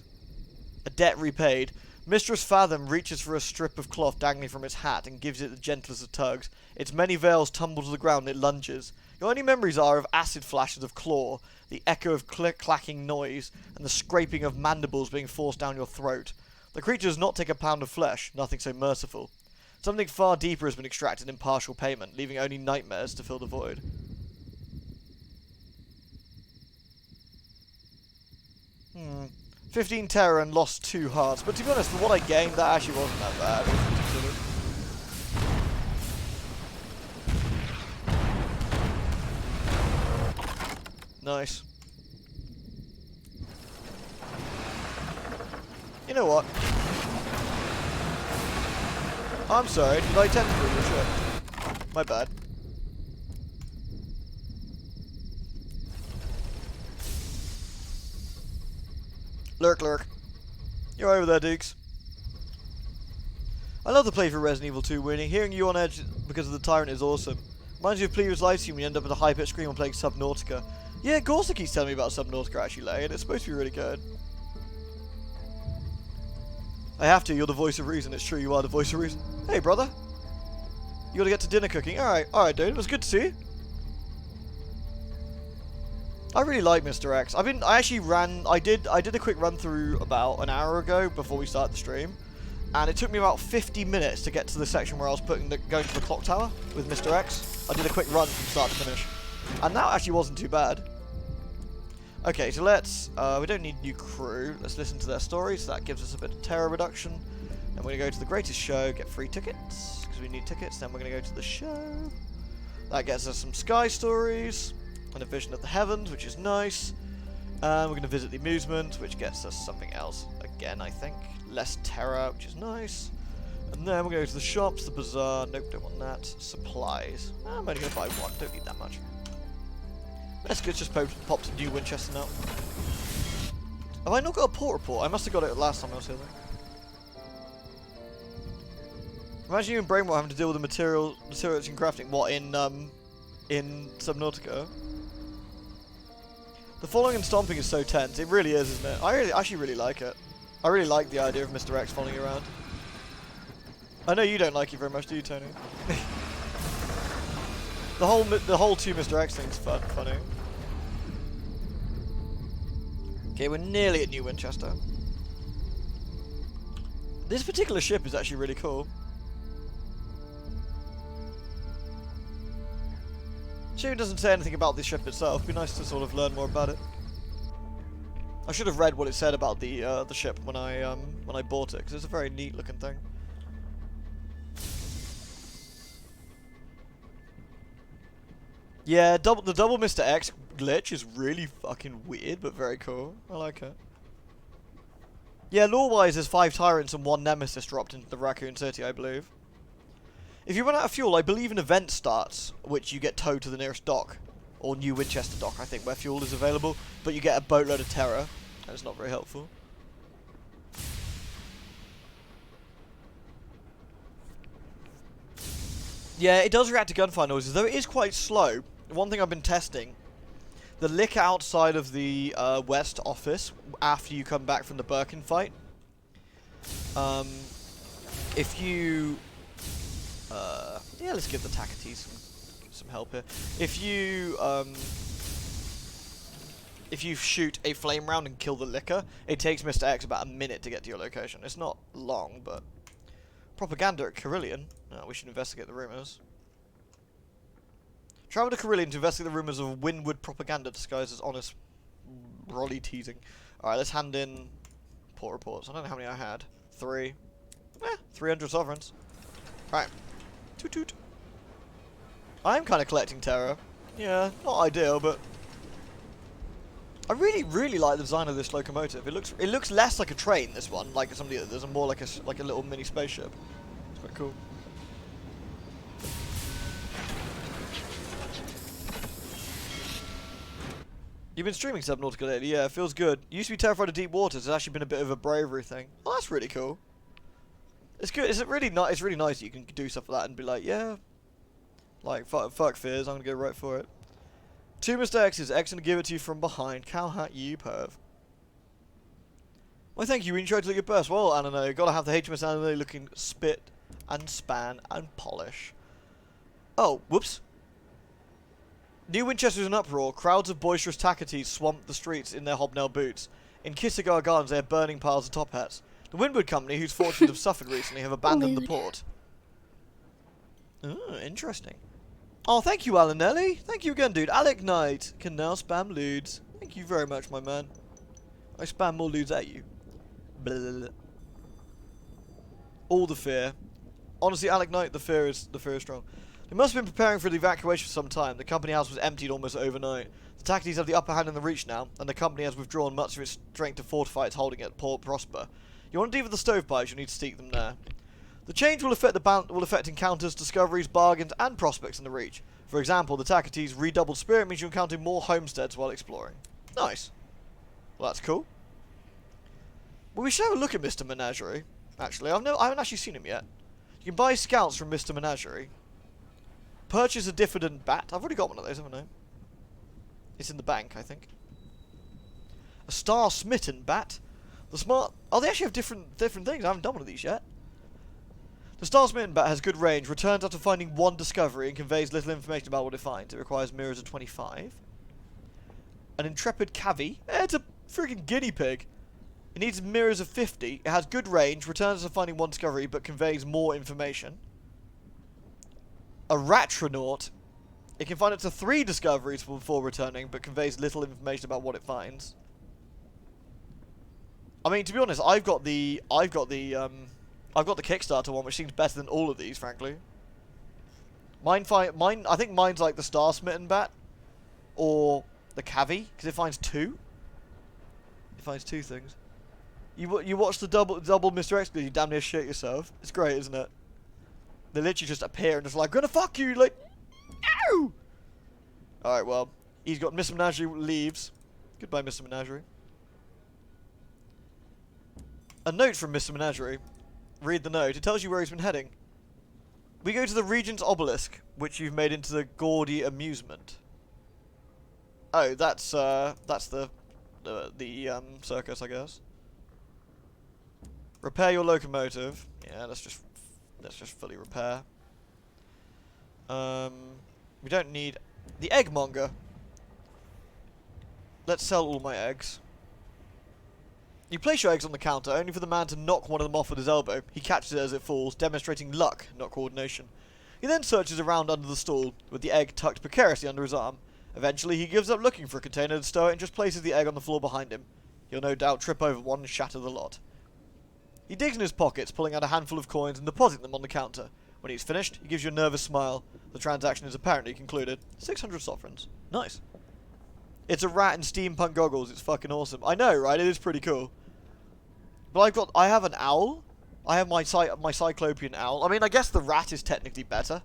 A debt repaid. Mistress Fathom reaches for a strip of cloth dangling from its hat and gives it the gentlest of tugs. Its many veils tumble to the ground and it lunges. Your only memories are of acid flashes of claw, the echo of clacking noise, and the scraping of mandibles being forced down your throat. The creature does not take a pound of flesh, nothing so merciful. Something far deeper has been extracted in partial payment, leaving only nightmares to fill the void. 15 terror and lost 2 hearts. But to be honest, for what I gained, that actually wasn't that bad. It wasn't considered. Nice. You know what? I'm sorry, did I tend to do your shit? My bad. Lurk, lurk. You're over there, Dukes. I love the play for Resident Evil 2 winning. Hearing you on edge because of the Tyrant is awesome. Reminds you of previous live stream when you end up with a high-pitched scream when playing Subnautica. Yeah, Gorsa keeps telling me about Subnautica actually, Lay, and it's supposed to be really good. I have to, you're the voice of reason. It's true, you are the voice of reason. Hey, brother. You gotta get to dinner cooking. Alright, dude. It was good to see you. I really like Mr. X. I did a quick run through about an hour ago before we started the stream, and it took me about 50 minutes to get to the section where I was going to the clock tower with Mr. X. I did a quick run from start to finish, and that actually wasn't too bad. Okay, so let's, we don't need new crew. Let's listen to their stories. So that gives us a bit of terror reduction. Then we're going to go to the greatest show, get free tickets, because we need tickets. Then we're going to go to the show. That gets us some sky stories. And a vision of the heavens, which is nice. And we're going to visit the amusement, which gets us something else again, I think. Less terror, which is nice. And then we're going to go to the shops, the bazaar. Nope, don't want that. Supplies. I'm only going to buy one. Don't need that much. Let's just pop some new Winchester now. Have I not got a port report? I must have got it last time I was here, though. Imagine you in Brainwell having to deal with the materials in crafting. What, in Subnautica? The following and stomping is so tense. It really is, isn't it? I actually really like it. I really like the idea of Mr. X following you around. I know you don't like it very much, do you, Tony? the whole 2 Mr. X thing's funny. Okay, we're nearly at New Winchester. This particular ship is actually really cool. Ship doesn't say anything about the ship itself. It'd be nice to sort of learn more about it. I should have read what it said about the ship when I bought it, because it's a very neat looking thing. Yeah, the double Mr. X glitch is really fucking weird, but very cool. I like it. Yeah, lore-wise, there's 5 tyrants and 1 nemesis dropped into the Raccoon City, I believe. If you run out of fuel, I believe an event starts, which you get towed to the nearest dock. Or New Winchester dock, I think, where fuel is available. But you get a boatload of terror. And it's not very helpful. Yeah, it does react to gunfire noises, though it is quite slow. One thing I've been testing. The lick outside of the West office, after you come back from the Birkin fight. If you... yeah, let's give the Takatis some help here. If you shoot a flame round and kill the licker, it takes Mr. X about a minute to get to your location. It's not long, but... Propaganda at Carillion. No, we should investigate the rumours. Travel to Carillion to investigate the rumours of Windward propaganda disguised as honest brolly teasing. Alright, let's hand in port reports. I don't know how many I had. 3. 300 sovereigns. Right. Toot toot. I'm kind of collecting terror. Yeah, not ideal, but I really like the design of this locomotive. It looks less like a train. This one, like some of the others, and more like a little mini spaceship. It's quite cool. You've been streaming Subnautica lately, yeah, it feels good. You used to be terrified of deep waters. It's actually been a bit of a bravery thing. Oh, that's really cool. It's good. It's really nice that you can do stuff like that and be like, yeah, like fuck fears. I'm gonna go right for it. 2 Mr. X's. X gonna give it to you from behind. Cowhat, you perv. Well, thank you. We enjoyed to look at burst. Well, Anano, gotta have the HMS Anano looking spit and span and polish. Oh, whoops. New Winchester's in uproar. Crowds of boisterous Takatis swamp the streets in their hobnail boots. In Kissagar Gardens, they are burning piles of top hats. The Windward Company, whose fortunes have suffered recently, have abandoned the port. Oh, interesting. Oh, thank you, Alanelli. Thank you again, dude. Alec Knight can now spam lewds. Thank you very much, my man. I spam more lewds at you. Blah. All the fear. Honestly, Alec Knight, the fear is strong. They must have been preparing for the evacuation for some time. The company house was emptied almost overnight. The Takatis have the upper hand in the Reach now, and the company has withdrawn much of its strength to fortify its holding at Port Prosper. You want to deal with the stovepipes, you'll need to seek them there. The change will affect encounters, discoveries, bargains, and prospects in the Reach. For example, the Takatis' redoubled spirit means you'll encounter more homesteads while exploring. Nice. Well, that's cool. Well, we should have a look at Mr. Menagerie. Actually, I haven't actually seen him yet. You can buy scouts from Mr. Menagerie. Purchase a diffident bat. I've already got one of those, haven't I? It's in the bank, I think. A star-smitten bat. The smart... Oh, they actually have different things. I haven't done one of these yet. The star-smitten bat has good range, returns after finding 1 discovery, and conveys little information about what it finds. It requires mirrors of 25. An intrepid cavy. It's a freaking guinea pig. It needs mirrors of 50. It has good range, returns after finding 1 discovery, but conveys more information. A ratronaut. It can find up to 3 discoveries before returning, but conveys little information about what it finds. I mean, to be honest, I've got the Kickstarter one, which seems better than all of these, frankly. I think mine's like the star-smitten bat, or the cavy, because it finds 2. It finds 2 things. You watch the double Mr. X, you damn near shit yourself. It's great, isn't it? They literally just appear and just like, gonna fuck you, like, ow! Alright, well, he's got Mr. Menagerie leaves. Goodbye, Mr. Menagerie. A note from Mr. Menagerie. Read the note. It tells you where he's been heading. We go to the Regent's Obelisk, which you've made into the gaudy amusement. Oh, that's the circus, I guess. Repair your locomotive. Yeah, let's just fully repair. We don't need the eggmonger. Let's sell all my eggs. You place your eggs on the counter, only for the man to knock one of them off with his elbow. He catches it as it falls, demonstrating luck, not coordination. He then searches around under the stall, with the egg tucked precariously under his arm. Eventually, he gives up looking for a container to stow it and just places the egg on the floor behind him. He'll no doubt trip over one and shatter the lot. He digs in his pockets, pulling out a handful of coins and depositing them on the counter. When he's finished, he gives you a nervous smile. The transaction is apparently concluded. 600 sovereigns. Nice. It's a rat in steampunk goggles. It's fucking awesome. I know, right? It is pretty cool. But I have an owl. I have my cyclopean owl. I mean, I guess the rat is technically better.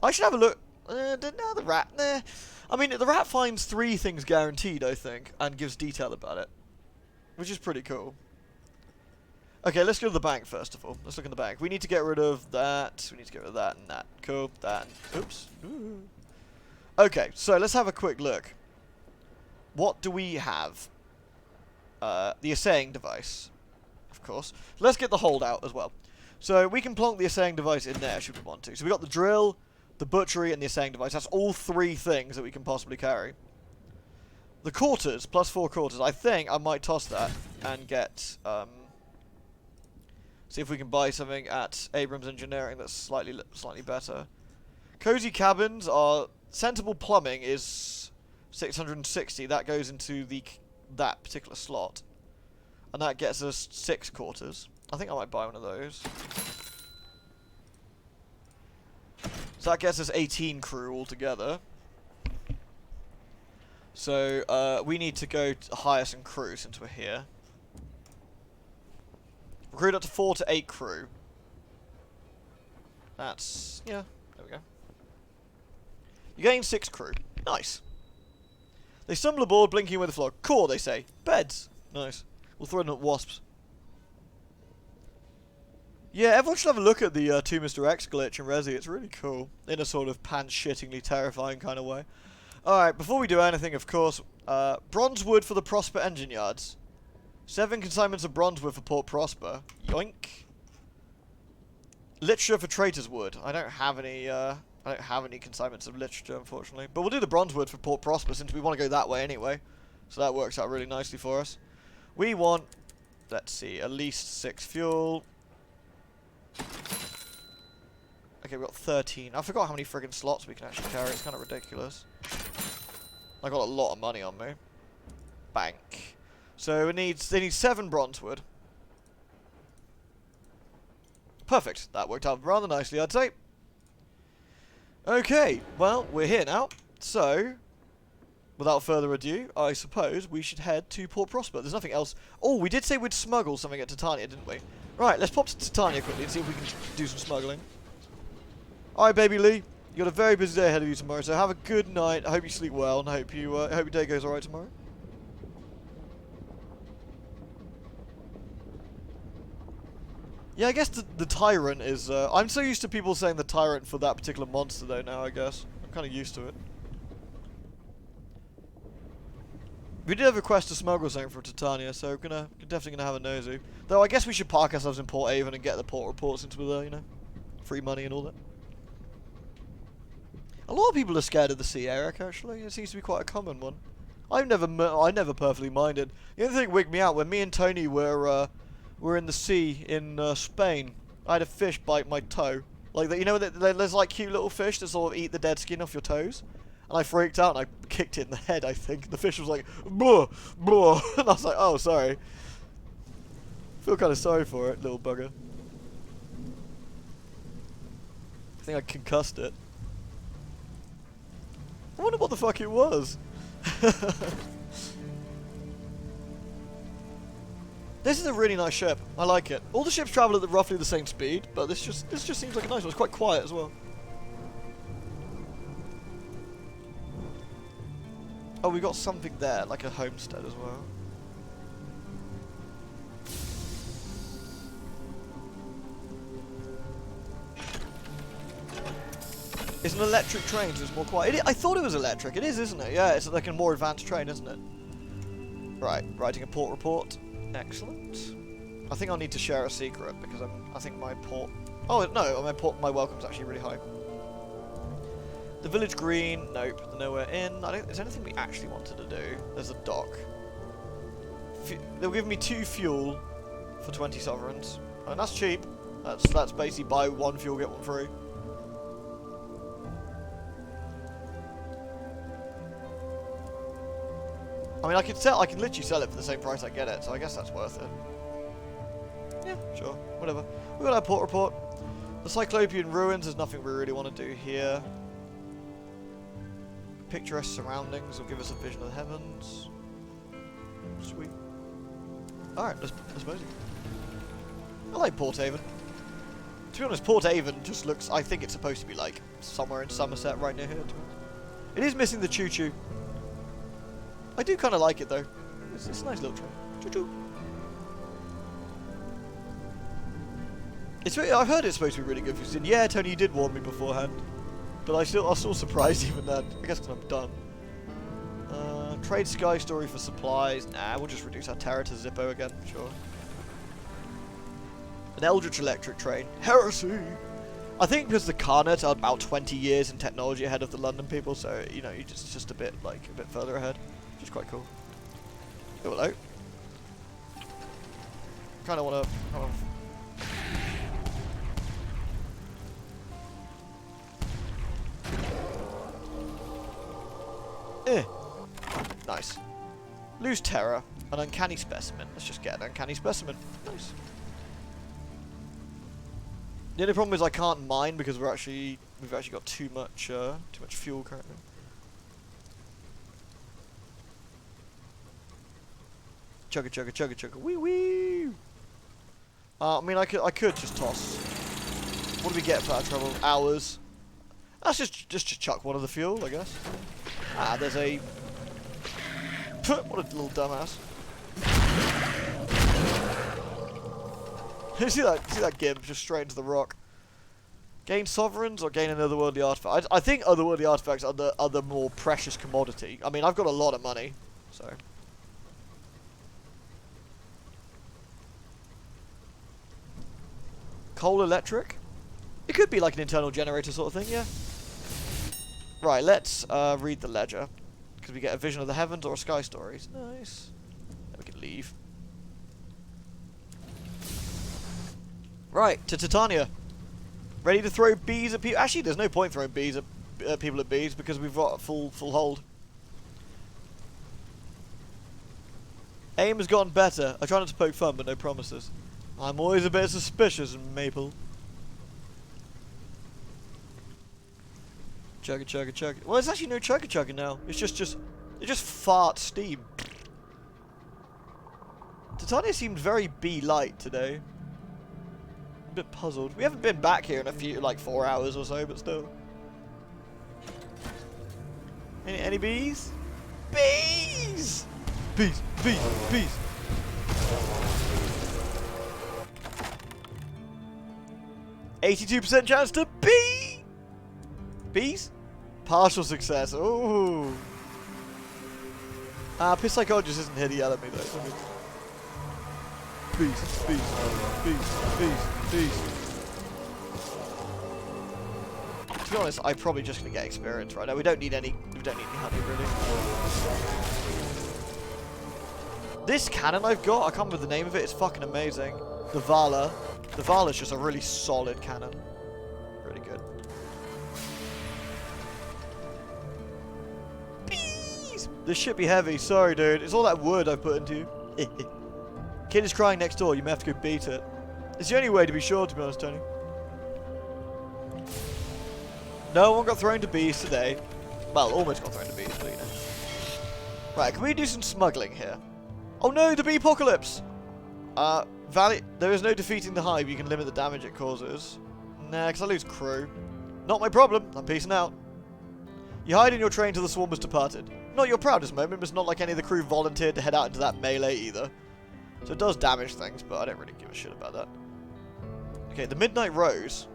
I should have a look. No, the rat. Nah. I mean, the rat finds 3 things guaranteed, I think, and gives detail about it, which is pretty cool. Okay, let's go to the bank first of all. Let's look in the bank. We need to get rid of that. We need to get rid of that and that. Cool. That and... Oops. Ooh. Okay, so let's have a quick look. What do we have? The assaying device. Of course. Let's get the holdout as well. So we can plonk the assaying device in there should we want to. So we got the drill, the butchery, and the assaying device. That's all 3 things that we can possibly carry. The quarters, plus 4 quarters. I think I might toss that and get... see if we can buy something at Abrams Engineering that's slightly better. Cozy cabins are... Sensible plumbing is 660. That goes into that particular slot. And that gets us 6 quarters. I think I might buy one of those. So that gets us 18 crew altogether. So we need to go to hire some crew since we're here. Recruit up to 4 to 8 crew. That's... yeah, there we go. You gain 6 crew. Nice. They stumble aboard, blinking with the floor. Core, they say. Beds. Nice. We'll throw in at wasps. Yeah, everyone should have a look at the 2 Mr. X glitch in Resi. It's really cool. In a sort of pants-shittingly terrifying kind of way. Alright, before we do anything, of course, bronze wood for the Prosper engine yards. 7 consignments of bronze wood for Port Prosper. Yoink. Literature for Traitor's Wood. I don't have any consignments of literature, unfortunately. But we'll do the bronze wood for Port Prosper since we want to go that way anyway. So that works out really nicely for us. We want, let's see, at least 6 fuel. Okay, we've got 13. I forgot how many friggin' slots we can actually carry. It's kind of ridiculous. I got a lot of money on me. Bank. So they need 7 bronze wood. Perfect. That worked out rather nicely, I'd say. Okay, well, we're here now. So, without further ado, I suppose we should head to Port Prosper. There's nothing else. Oh, we did say we'd smuggle something at Titania, didn't we? Right, let's pop to Titania quickly and see if we can do some smuggling. Alright, baby Lee. You got a very busy day ahead of you tomorrow, so have a good night. I hope you sleep well, and I hope your day goes alright tomorrow. Yeah, I guess the Tyrant is... I'm so used to people saying the Tyrant for that particular monster, though, now, I guess. I'm kind of used to it. We did have a quest to smuggle something from Titania, so we're definitely gonna have a nosy. Though I guess we should park ourselves in Port Avon and get the port reports since we're there, you know. Free money and all that. A lot of people are scared of the sea, Eric, actually. It seems to be quite a common one. I never perfectly minded. The only thing that wigged me out when me and Tony were in the sea in Spain. I had a fish bite my toe. Like, you know, there's like cute little fish that sort of eat the dead skin off your toes? And I freaked out and I kicked it in the head, I think. The fish was like, blah, blah. And I was like, oh, sorry. Feel kind of sorry for it, little bugger. I think I concussed it. I wonder what the fuck it was. This is a really nice ship. I like it. All the ships travel at roughly the same speed, but this just seems like a nice one. It's quite quiet as well. Oh, we got something there, like a homestead as well. It's an electric train, so it's more quiet. I thought it was electric. It is, isn't it? Yeah, it's like a more advanced train, isn't it? Right, writing a port report. Excellent. I think I'll need to share a secret because I think my port. Oh no, my welcome's actually really high. The village green. Nope, they're nowhere in. Is there anything we actually wanted to do? There's a dock. They'll give me 2 fuel for 20 sovereigns, and that's cheap. That's basically buy 1 fuel get 1 free. I mean, I can literally sell it for the same price I get it, so I guess that's worth it. Yeah, sure, whatever. We've got our port report. The Cyclopean ruins, there's nothing we really want to do here. Picturesque surroundings will give us a vision of the heavens. Sweet. Alright, let's mosey. I like Port Avon. To be honest, Port Avon just looks, I think it's supposed to be like somewhere in Somerset right near here. It is missing the CHOO CHOO. I do kind of like it though. It's a nice little train. Choo-choo. I've heard it's supposed to be really good for you. Yeah, Tony, you did warn me beforehand, but I'm still surprised even then. I guess because I'm done. Trade Sky Story for supplies. Nah, we'll just reduce our terror to Zippo again. Sure. An Eldritch electric train. Heresy. I think because the Carnet are about 20 years in technology ahead of the London people, so you know, you just a bit further ahead. Which is quite cool. Oh, hello. Kind of want to. Nice. Lose terror. An uncanny specimen. Let's just get an uncanny specimen. Nice. The only problem is I can't mine because we've actually got too much fuel currently. Chugga chugga chugga chugga wee wee. I mean, I could just toss. What do we get for that trouble? Hours. That's just chuck one of the fuel, I guess. Ah, there's a. What a little dumbass. You see that gimp just straight into the rock. Gain sovereigns or gain an otherworldly artifact. I think otherworldly artifacts are the more precious commodity. I mean, I've got a lot of money, so. Coal electric? It could be like an internal generator sort of thing, yeah. Right, let's read the ledger. Because we get a vision of the heavens or a sky stories. Nice. Then we can leave. Right, to Titania. Ready to throw bees at people. Actually, there's no point throwing bees at people at bees because we've got a full hold. Aim has gotten better. I try not to poke fun, but no promises. I'm always a bit suspicious, Maple. Chugga chugga chugga. Well, there's actually no chugga chugga now. It's just it just farts steam. Titania seemed very bee-light today. A bit puzzled. We haven't been back here in a few, like 4 hours or so, but still. Any bees? Bees! Bees! Bees! Bees! 82% chance to bee! Bees? Partial success. Ooh. Piss Psychologist isn't here to yell at me though. Bees, bees, bees, bees, bees. To be honest, I'm probably just gonna get experience right now. We don't need any honey really. This cannon I've got, I can't remember the name of it, it's fucking amazing. The Vala. The Vala's just a really solid cannon. Really good. Bees! This should be heavy, sorry dude. It's all that wood I've put into you. Kid is crying next door, you may have to go beat it. It's the only way to be sure, to be honest, Tony. No one got thrown to bees today. Well, almost got thrown to bees, but you know. Right, can we do some smuggling here? Oh no, the bee apocalypse! There is no defeating the hive. You can limit the damage it causes. Nah, because I lose crew. Not my problem. I'm peacing out. You hide in your train till the swarm has departed. Not your proudest moment, but it's not like any of the crew volunteered to head out into that melee either. So it does damage things, but I don't really give a shit about that. Okay, the Midnight Rose.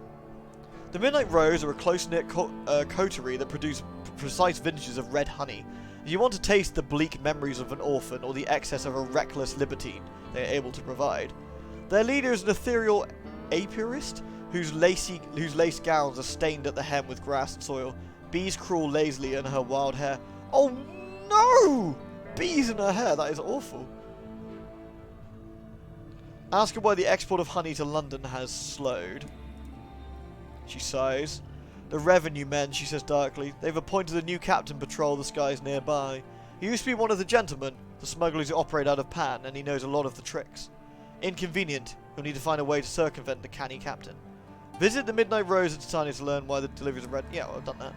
The Midnight Rose are a close-knit coterie that produce precise vintages of red honey. If you want to taste the bleak memories of an orphan or the excess of a reckless libertine they are able to provide. Their leader is an ethereal apiarist whose lace gowns are stained at the hem with grass and soil. Bees crawl lazily in her wild hair. Oh no! Bees in her hair, that is awful. Ask her why the export of honey to London has slowed. She sighs. The revenue men, she says darkly. They've appointed a new captain to patrol the skies nearby. He used to be one of the gentlemen, the smugglers who operate out of Pan, and he knows a lot of the tricks. Inconvenient. You'll need to find a way to circumvent the canny captain. Visit the Midnight Rose at Titania to learn why the deliveries are red. Yeah, well, I've done that.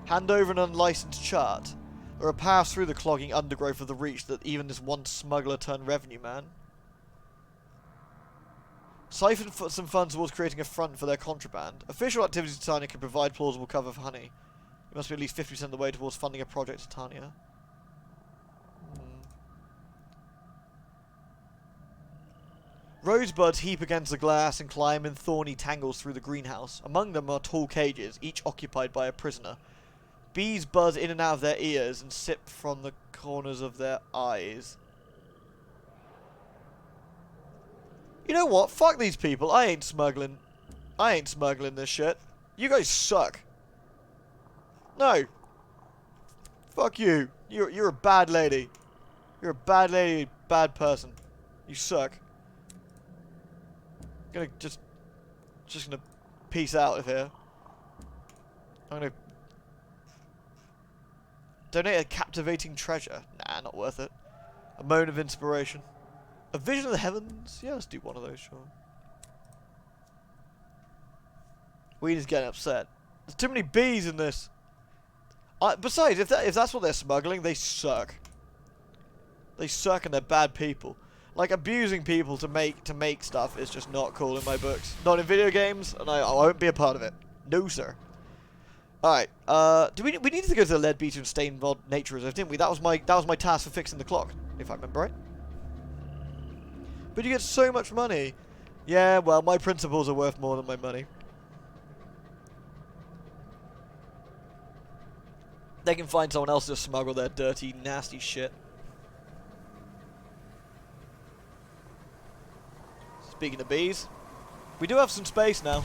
Hand over an unlicensed chart, or a pass through the clogging undergrowth of the Reach that even this one smuggler turned revenue man. Siphon some funds towards creating a front for their contraband. Official activities at Titania can provide plausible cover for honey. It must be at least 50% of the way towards funding a project at Titania. Rosebuds heap against the glass and climb in thorny tangles through the greenhouse. Among them are tall cages, each occupied by a prisoner. Bees buzz in and out of their ears and sip from the corners of their eyes. You know what? Fuck these people. I ain't smuggling this shit. You guys suck. No. Fuck you. You're a bad lady. You're a bad lady, bad person. You suck. I'm gonna just gonna peace out of here. I'm gonna donate a captivating treasure. Nah, not worth it. A moan of inspiration. A vision of the heavens? Yeah, let's do one of those, sure. Weenie's getting upset. There's too many bees in this. Besides, if that's what they're smuggling, they suck. They suck and they're bad people. Like, abusing people to make stuff is just not cool in my books. Not in video games, and I won't be a part of it. No, sir. Alright, we needed to go to the Leadbeater and Stainvod Nature Reserve, didn't we? That was my task for fixing the clock, if I remember right. But you get so much money. Yeah, well, my principles are worth more than my money. They can find someone else to smuggle their dirty, nasty shit. Speaking of bees, we do have some space now.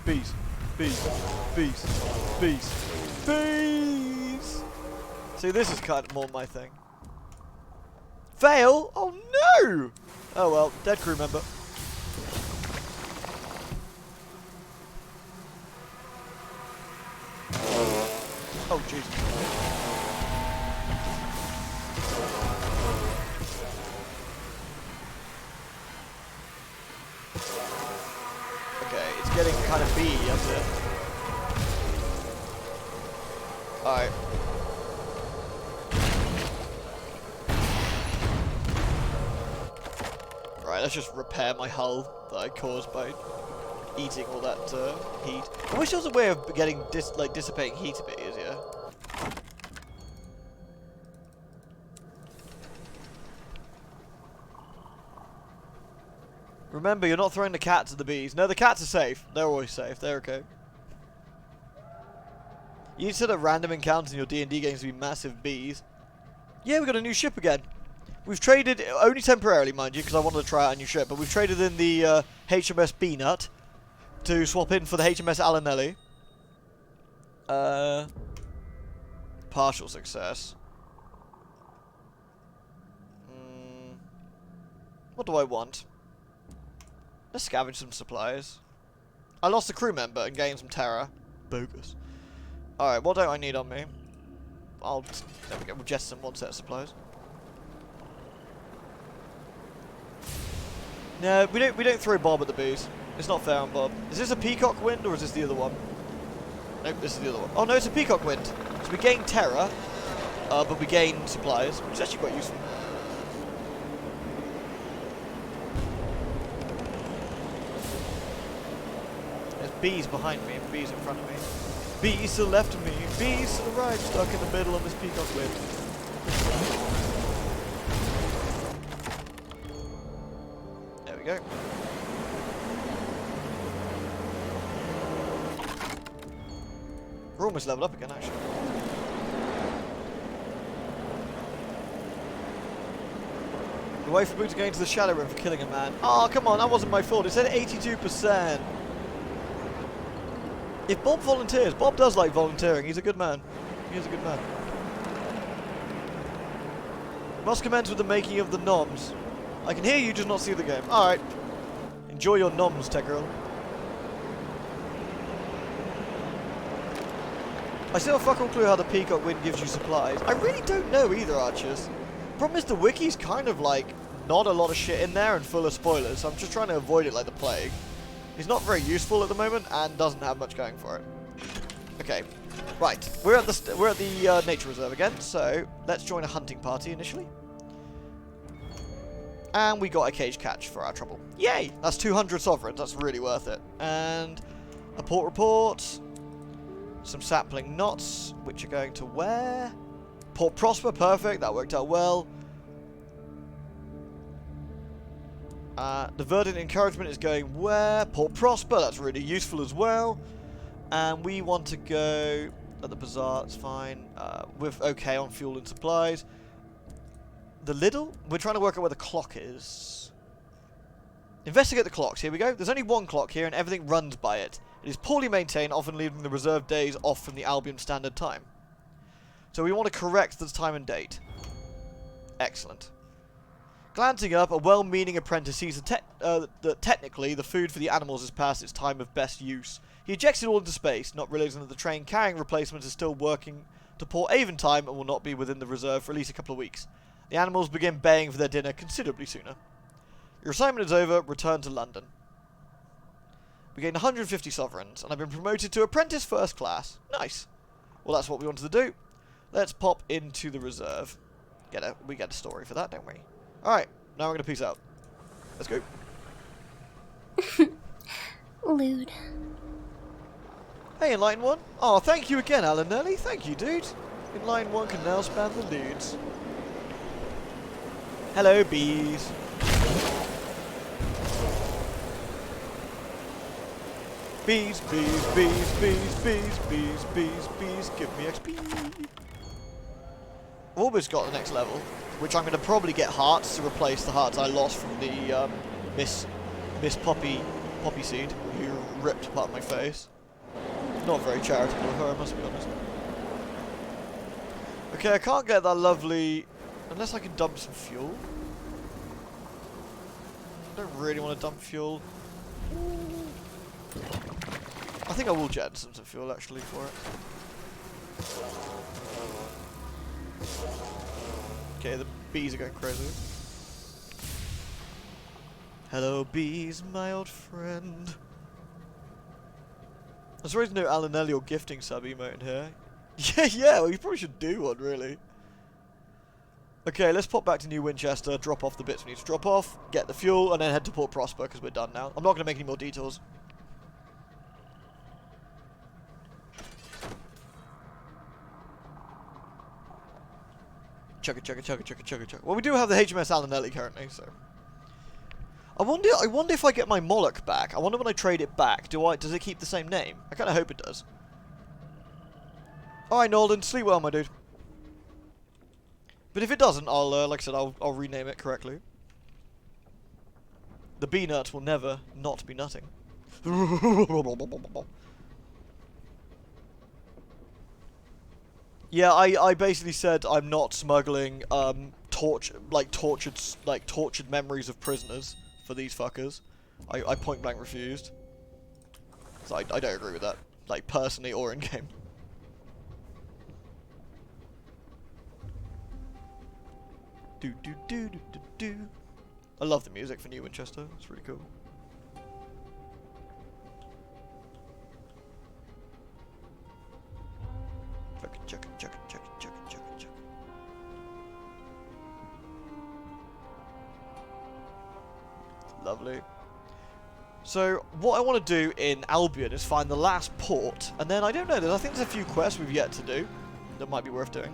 Bees, bees, bees, bees, bees! See, this is kind of more my thing. Fail? Oh no! Oh well, dead crew member. Oh Jesus. Okay, it's getting kind of bee, isn't it? Alright. Right, let's just repair my hull that I caused by eating all that heat. I wish there was a way of getting dissipating heat a bit easier. Remember, you're not throwing the cats at the bees. No, the cats are safe. They're always safe. They're okay. You said that random encounters in your D&D games to be massive bees. Yeah, we got a new ship again. We've traded, only temporarily, mind you, because I wanted to try out a new ship, but we've traded in the HMS Peanut to swap in for the HMS Alanelli. Partial success. What do I want? Let's scavenge some supplies. I lost a crew member and gained some terror. Bogus. Alright, what don't I need on me? There we go, we'll jettison one set of supplies. No, we don't throw Bob at the bees. It's not fair on Bob. Is this a peacock wind or is this the other one? Nope, this is the other one. Oh no, it's a peacock wind. So we gain terror, but we gain supplies, which is actually quite useful. There's bees behind me and bees in front of me. Bees to the left of me, bees to the right, stuck in the middle of this peacock wind. There we go. We're almost leveled up again, actually. The way for Boo to go into the shadow room for killing a man. Oh, come on, that wasn't my fault. It said 82%. If Bob volunteers, Bob does like volunteering. He's a good man. He is a good man. Must commence with the making of the noms. I can hear you, just not see the game. Alright. Enjoy your noms, tech girl. I still have fuck all clue how the peacock wind gives you supplies. I really don't know either, Archers. Problem is the wiki's kind of like not a lot of shit in there and full of spoilers, so I'm just trying to avoid it like the plague. He's not very useful at the moment and doesn't have much going for it. Okay, right. We're at the nature reserve again, so let's join a hunting party initially. And we got a cage catch for our trouble. Yay! That's 200 sovereigns. That's really worth it. And a port report. Some sapling knots, which are going to where? Port Prosper, perfect. That worked out well. The verdant encouragement is going where? Port Prosper, that's really useful as well. And we want to go at the bazaar, it's fine. We're okay on fuel and supplies. The Lidl? We're trying to work out where the clock is. Investigate the clocks, here we go. There's only one clock here and everything runs by it. It is poorly maintained, often leaving the reserve days off from the Albion standard time. So we want to correct the time and date. Excellent. Glancing up, a well-meaning apprentice sees that technically the food for the animals has passed its time of best use. He ejects it all into space, not realizing that the train carrying replacements is still working to Port Aventime and will not be within the reserve for at least a couple of weeks. The animals begin baying for their dinner considerably sooner. Your assignment is over, return to London. We gained 150 sovereigns, and I've been promoted to apprentice first class. Nice. Well, that's what we wanted to do. Let's pop into the reserve. We get a story for that, don't we? Alright, now we're going to peace out. Let's go. Lewd. Hey, Enlightened One. Oh, thank you again, Alan Nelly. Thank you, dude. Enlightened One can now spam the lewds. Hello, bees. Bees, bees, bees, bees, bees, bees, bees, bees, give me XP. I've almost got the next level, which I'm going to probably get hearts to replace the hearts I lost from the Miss Poppy Seed, who ripped part of my face. Not very charitable of her, I must be honest. Okay, I can't get that lovely... Unless I can dump some fuel. I don't really want to dump fuel. I think I will jettison some fuel actually for it. Okay, the bees are going crazy. Hello bees, my old friend. I was supposed to know Alan Elliot gifting sub emote in here. Yeah, well, you probably should do one, really. Okay, let's pop back to New Winchester, drop off the bits we need to drop off, get the fuel, and then head to Port Prosper, because we're done now. I'm not going to make any more detours. Chugga chugga chugga chugga chugga chugga. Well, we do have the HMS Alanelli currently, so... I wonder if I get my Moloch back. I wonder when I trade it back, does it keep the same name? I kind of hope it does. Alright, Nolden, sleep well, my dude. But if it doesn't, I'll, like I said, I'll rename it correctly. The bee nut will never not be nutting. Yeah, I basically said I'm not smuggling tortured memories of prisoners for these fuckers. I point blank refused. So I don't agree with that, like personally or in game. Do do do do do do. I love the music for New Winchester. It's really cool. Chugga chugga chugga chugga chugga chugga. Lovely. So what I want to do in Albion is find the last port, and then I don't know. I think there's a few quests we've yet to do that might be worth doing.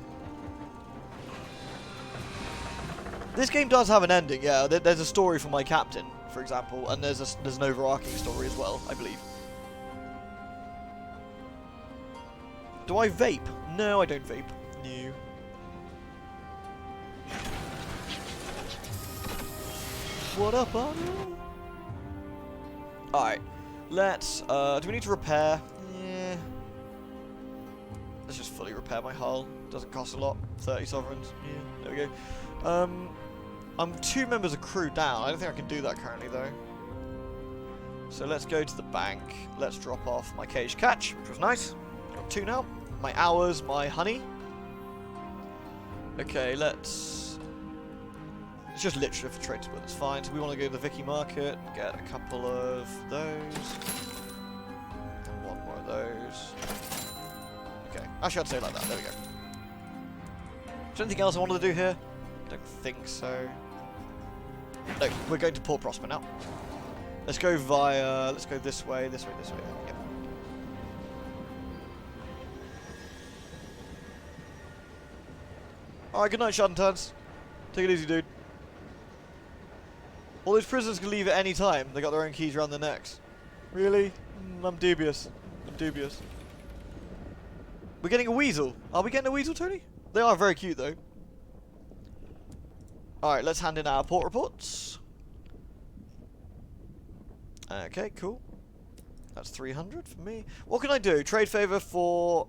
This game does have an ending, yeah. There's a story for my captain, for example, and there's an overarching story as well, I believe. Do I vape? No, I don't vape. No. What up, Arnold? Alright, let's, do we need to repair? Yeah. Let's just fully repair my hull. Doesn't cost a lot. 30 sovereigns. Yeah, there we go. I'm 2 members of crew down. I don't think I can do that currently, though. So let's go to the bank. Let's drop off my cage catch, which was nice. Got 2 now. My hours, my honey. Okay, let's just literally for trade, but that's fine. So we want to go to the Vicky Market, get a couple of those, and 1 more of those. Okay, actually I'd say like that. There we go. Is there anything else I wanted to do here? Don't think so. No, we're going to Port Prosper now. Let's go via. Let's go this way, this way, this way. Yep. Alright, good night, Shantards. Take it easy, dude. All those prisoners can leave at any time. They got their own keys around their necks. Really? I'm dubious. I'm dubious. We're getting a weasel. Are we getting a weasel, Tony? They are very cute, though. Alright, let's hand in our port reports. Okay, cool. That's 300 for me. What can I do? Trade favor for...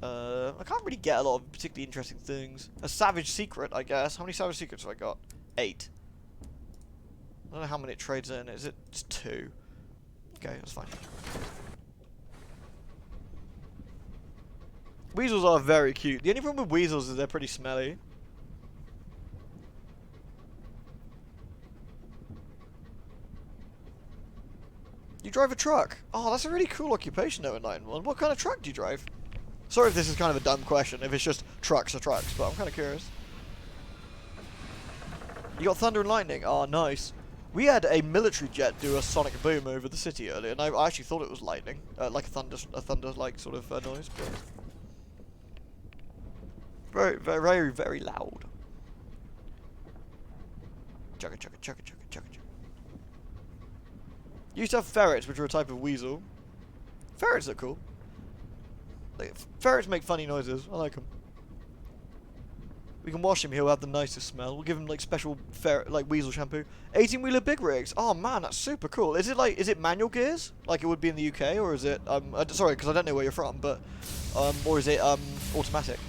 I can't really get a lot of particularly interesting things. A savage secret, I guess. How many savage secrets have I got? 8. I don't know how many it trades in. Is it just 2? Okay, that's fine. Weasels are very cute. The only problem with weasels is they're pretty smelly. You drive a truck. Oh, that's a really cool occupation though in 9-1. What kind of truck do you drive? Sorry if this is kind of a dumb question, if it's just trucks are trucks, but I'm kind of curious. You got thunder and lightning. Oh, nice. We had a military jet do a sonic boom over the city earlier, and I actually thought it was lightning, like a thunder-like sort of noise. But very, very, very loud. Chugga, chugga, chugga, chugga, chugga, chugga. You used to have ferrets, which are a type of weasel. Ferrets are cool. Ferrets make funny noises. I like them. We can wash him. He'll have the nicest smell. We'll give him like special ferret, like weasel shampoo. 18-wheeler big rigs. Oh man, that's super cool. Is it manual gears like it would be in the UK, or is it sorry, because I don't know where you're from, but or is it automatic?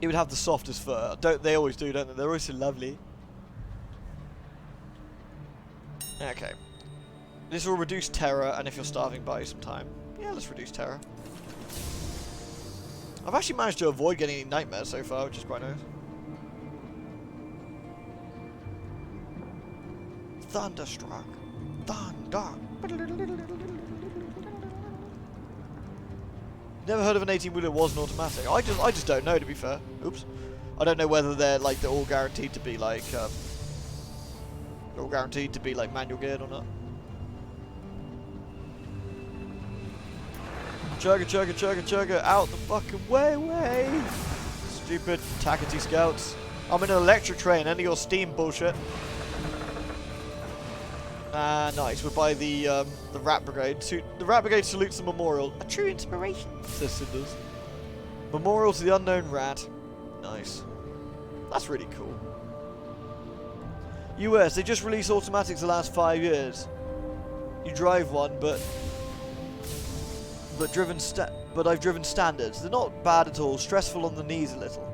It would have the softest fur. Don't they always do? Don't they? They're always so lovely. Okay. This will reduce terror, and if you're starving, buy you some time. Yeah, let's reduce terror. I've actually managed to avoid getting any nightmares so far, which is quite nice. Thunderstruck. Thunder. Never heard of an 18-wheeler was an automatic. I just don't know, to be fair. Oops. I don't know whether they're all guaranteed to be like manual geared or not. Chugga, chugga, chugga, chugga, out the fucking way! Stupid tackety scouts. I'm in an electric train, end of your steam bullshit. Ah, nice, we're by the Rat Brigade. The Rat Brigade salutes the memorial. A true inspiration, says Cinders. Memorial to the unknown rat. Nice. That's really cool. US, they just released automatics the last 5 years. You drive one, but I've driven standards. They're not bad at all. Stressful on the knees a little.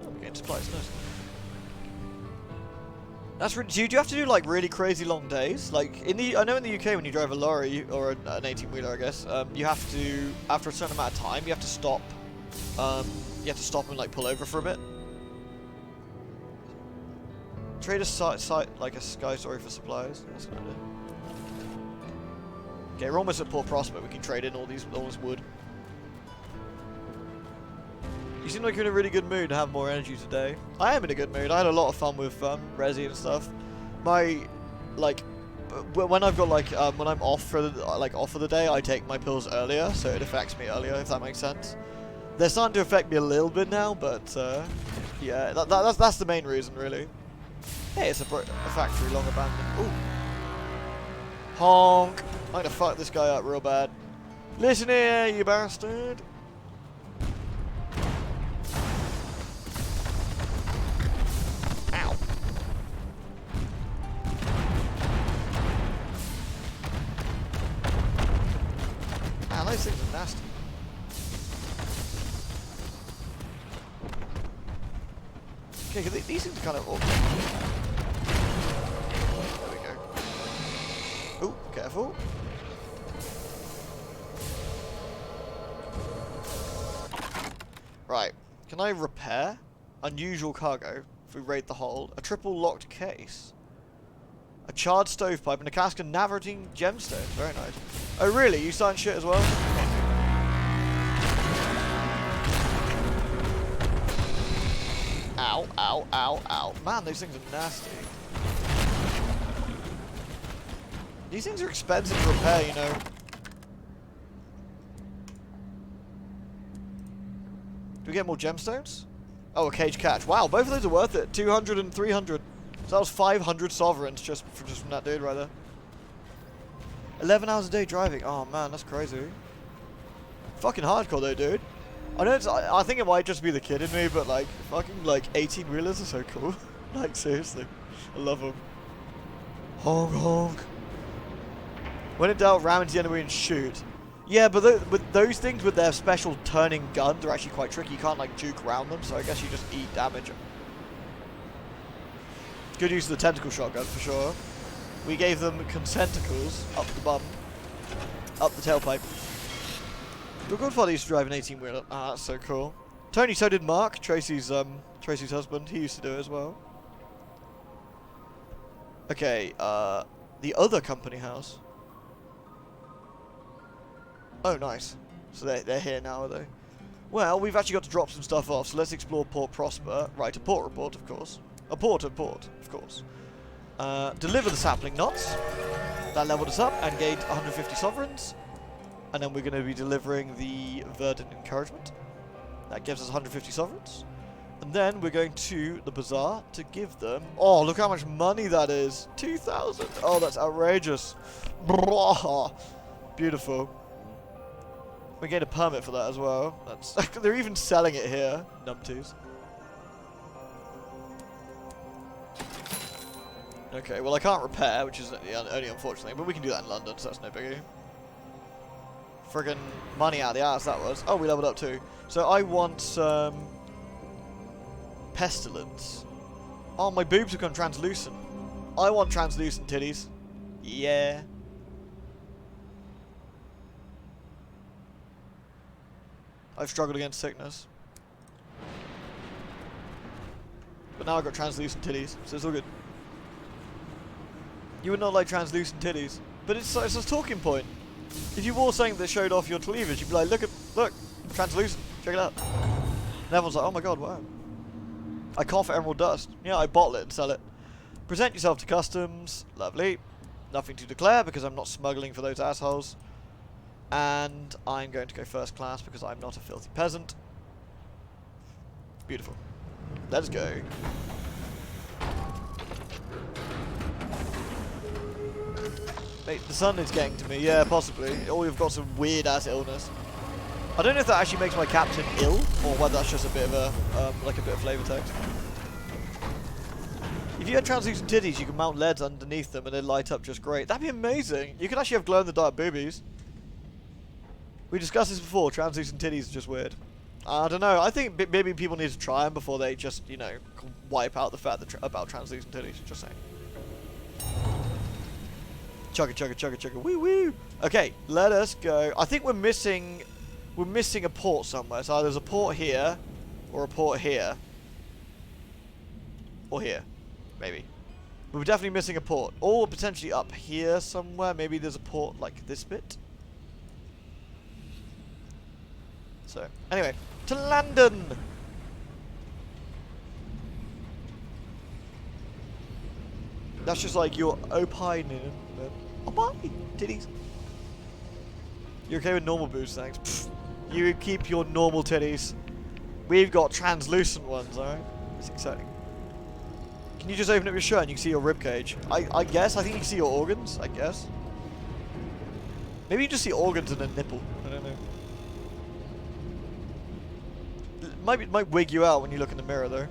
Oh, we're getting supplies, nice. That's do you have to do like really crazy long days? Like I know in the UK when you drive a lorry or an 18-wheeler, I guess, you have to, after a certain amount of time, you have to stop. You have to stop and like pull over for a bit. Trade a site like a sky story for supplies. That's what I do. Okay, we're almost at Port Prosper. We can trade in all this wood. You seem like you're in a really good mood and have more energy today. I am in a good mood. I had a lot of fun with Resi and stuff. My, like, when I've got like when I'm off for the day, I take my pills earlier, so it affects me earlier, if that makes sense. They're starting to affect me a little bit now, but yeah, that's the main reason, really. Hey, it's a factory long abandoned. Ooh. Honk! I'm gonna fuck this guy up real bad. Listen here, you bastard! Ow! Man, those things are nasty. Okay, these things are kind of awkward. There we go. Ooh, careful. Right, can I repair? Unusual cargo, if we raid the hold. A triple locked case. A charred stovepipe and a cask of navigating gemstones. Very nice. Oh really? You signed shit as well? Ow, ow, ow, ow. Man, those things are nasty. These things are expensive to repair, you know. Do we get more gemstones? Oh, a cage catch. Wow, both of those are worth it. 200 and 300. So that was 500 sovereigns just from that dude right there. 11 hours a day driving. Oh man, that's crazy. Fucking hardcore though, dude. I know I think it might just be the kid in me, but like, fucking like 18 wheelers are so cool. Like seriously, I love them. Honk honk. When in doubt, ram into the enemy and shoot. Yeah, but with those things with their special turning guns, they're actually quite tricky. You can't like juke around them, so I guess you just eat damage. Good use of the tentacle shotgun for sure. We gave them consenticles up the bum, up the tailpipe. Your godfather used to drive an 18-wheeler. Ah, that's so cool. Tony, so did Mark, Tracy's husband. He used to do it as well. Okay, the other company house. Oh, nice. So they're here now, are they? Well, we've actually got to drop some stuff off, so let's explore Port Prosper. Right, a port report, of course. A port, of course. Deliver the sapling knots. That leveled us up and gained 150 sovereigns. And then we're going to be delivering the Verdant Encouragement. That gives us 150 sovereigns. And then we're going to the bazaar to give them... Oh, look how much money that is. 2,000. Oh, that's outrageous. Beautiful. We get a permit for that as well. That's they're even selling it here. Numpties. Okay, well I can't repair, which is only unfortunately, but we can do that in London, so that's no biggie. Friggin' money out of the ass that was. Oh, we leveled up too. So I want some pestilence. Oh, my boobs have gone translucent. I want translucent titties. Yeah. I've struggled against sickness. But now I've got translucent titties, so it's all good. You would not like translucent titties. But it's a talking point. If you wore something that showed off your cleavage, you'd be like, look, translucent, check it out. And everyone's like, oh my god, wow. I cough emerald dust. Yeah, I bottle it and sell it. Present yourself to customs. Lovely. Nothing to declare because I'm not smuggling for those assholes. And I'm going to go first class because I'm not a filthy peasant. Beautiful. Let's go. Mate, the sun is getting to me. Yeah, possibly. Or we've got some weird-ass illness. I don't know if that actually makes my captain ill, or whether that's just a bit of a, like a bit of flavor text. If you had translucent titties, you can mount LEDs underneath them and they light up just great. That'd be amazing. You could actually have glow-in-the-dark boobies. We discussed this before. Translucent titties are just weird. I don't know. I think maybe people need to try them before they just, you know, wipe out the fact that about translucent titties. Just saying. Chugga chugga chugga chugga woo woo. Okay, let us go. I think we're missing a port somewhere. So there's a port here, or a port here, or here, maybe. But we're definitely missing a port, or potentially up here somewhere. Maybe there's a port like this bit. So anyway, to London. That's just like you're opining. Oh my titties. You're okay with normal boobs, thanks. Pfft. You keep your normal titties. We've got translucent ones, alright? It's exciting. Can you just open up your shirt and you can see your ribcage? I guess. I think you can see your organs, I guess. Maybe you just see organs and a nipple. I don't know. It might wig you out when you look in the mirror, though.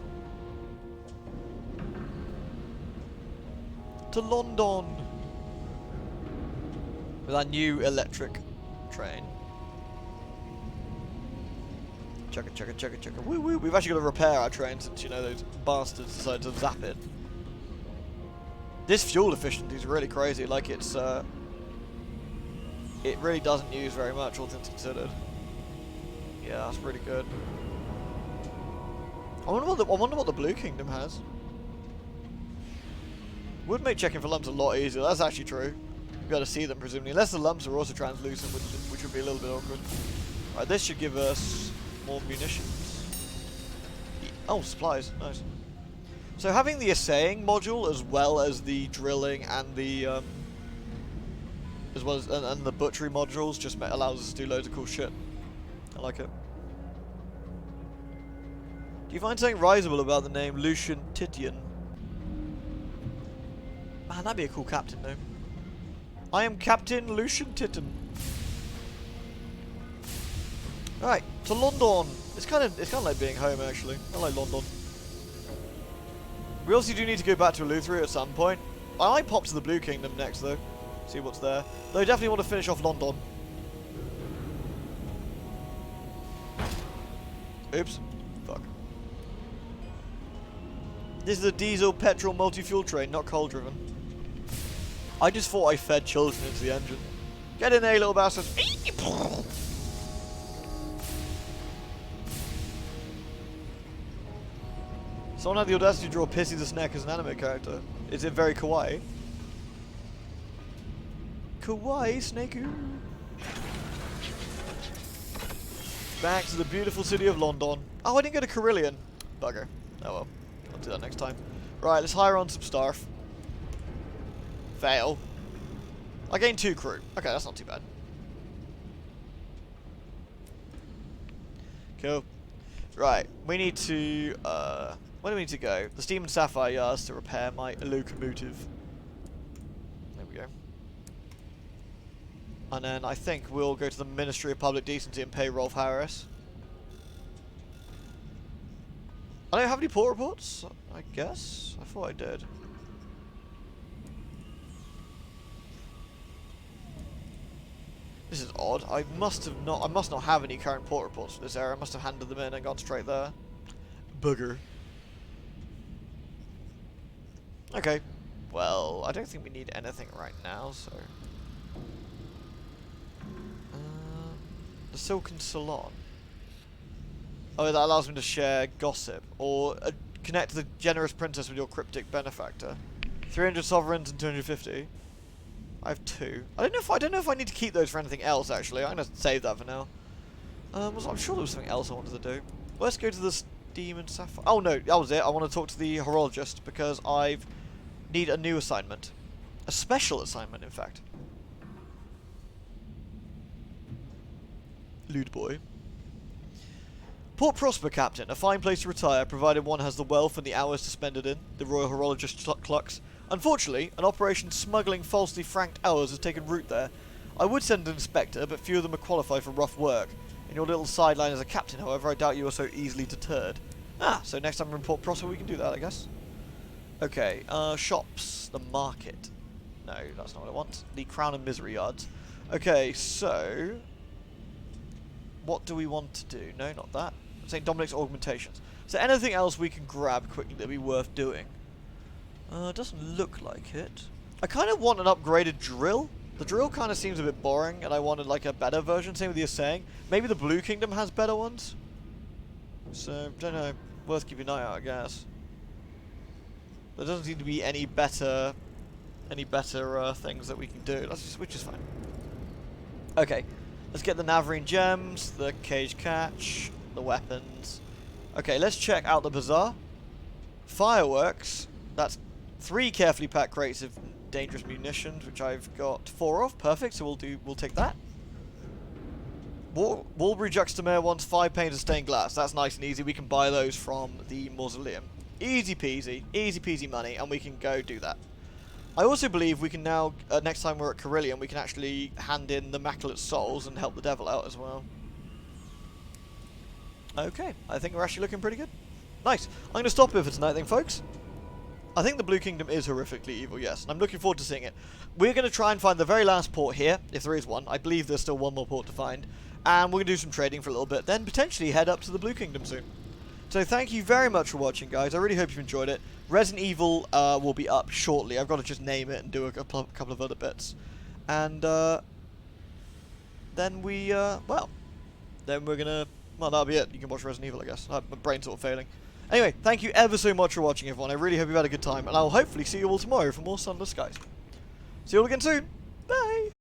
To London. With our new electric train. Chugga chugga chugga chugga. Woo woo. We've actually got to repair our train since, you know, those bastards decided to zap it. This fuel efficiency is really crazy. Like, it's, it really doesn't use very much, all things considered. Yeah, that's really good. I wonder what the Blue Kingdom has. Would make checking for lumps a lot easier. That's actually true. We've got to see them, presumably. Unless the lumps are also translucent, which would be a little bit awkward. Right, this should give us more munitions. Oh, supplies. Nice. So having the assaying module as well as the drilling and the and the butchery modules just allows us to do loads of cool shit. I like it. Do you find something risible about the name Lucian Titian? Man, that'd be a cool captain, though. I am Captain Lucian Titan. Right, to London. It's kind of like being home, actually. I like London. We also do need to go back to Eleutheria at some point. I might pop to the Blue Kingdom next, though. See what's there. Though I definitely want to finish off London. Oops. Fuck. This is a diesel petrol multi-fuel train, not coal-driven. I just thought I fed children into the engine. Get in there, you little bastards. Someone had the audacity to draw Pissy the Snack as an anime character. Is it very kawaii? Kawaii Snakeu. Back to the beautiful city of London. Oh, I didn't go to Carillion. Bugger. Oh well. I'll do that next time. Right, let's hire on some staff. Fail. I gained 2 crew. Okay, that's not too bad. Cool. Right, we need to, where do we need to go? The Steam and Sapphire Yards to repair my locomotive. There we go. And then I think we'll go to the Ministry of Public Decency and pay Rolf Harris. I don't have any port reports, I guess. I thought I did. This is odd. I must not have any current port reports for this area. I must have handed them in and gone straight there. Bugger. Okay. Well, I don't think we need anything right now, so... the Silken Salon. Oh, that allows me to share gossip. Or connect to the generous princess with your cryptic benefactor. 300 sovereigns and 250. I have 2. I don't know if I need to keep those for anything else, actually. I'm going to save that for now. I'm sure there was something else I wanted to do. Let's go to the Steam and Sapphire. Oh, no. That was it. I want to talk to the horologist because I need a new assignment. A special assignment, in fact. Lewd boy. Port Prosper, Captain. A fine place to retire, provided one has the wealth and the hours to spend it in. The Royal Horologist clucks. Unfortunately, an operation smuggling falsely franked hours has taken root there. I would send an inspector, but few of them are qualified for rough work. In your little sideline as a captain, however, I doubt you are so easily deterred. Ah, so next time we report Prosper, we can do that, I guess. Okay, shops. The market. No, that's not what I want. The Crown and Misery Yards. Okay, so... what do we want to do? No, not that. St. Dominic's Augmentations. Is there anything else we can grab quickly that would be worth doing? Doesn't look like it. I kind of want an upgraded drill. The drill kind of seems a bit boring, and I wanted like a better version. Same with the assaying. Maybe the Blue Kingdom has better ones. So, don't know. Worth keeping an eye out, I guess. There doesn't seem to be any better things that we can do. Which is fine. Okay, let's get the Navarine gems, the cage catch, the weapons. Okay, let's check out the bazaar. Fireworks. That's 3 carefully packed crates of dangerous munitions, which I've got 4 of. Perfect. So we'll take that. Walbury Juxtamer wants 5 panes of stained glass. That's nice and easy. We can buy those from the mausoleum. Easy peasy money, and we can go do that. I also believe we can now, next time we're at Carillion, we can actually hand in the Immaculate Souls and help the devil out as well. Okay, I think we're actually looking pretty good. Nice. I'm going to stop here for tonight then, folks. I think the Blue Kingdom is horrifically evil, yes, and I'm looking forward to seeing it. We're going to try and find the very last port here, if there is one. I believe there's still one more port to find. And we're going to do some trading for a little bit, then potentially head up to the Blue Kingdom soon. So thank you very much for watching, guys. I really hope you've enjoyed it. Resident Evil will be up shortly. I've got to just name it and do a couple of other bits. And then well, then we're going to, well, that'll be it. You can watch Resident Evil, I guess. My brain's sort of failing. Anyway, thank you ever so much for watching, everyone. I really hope you've had a good time. And I'll hopefully see you all tomorrow for more Sunless Skies. See you all again soon. Bye!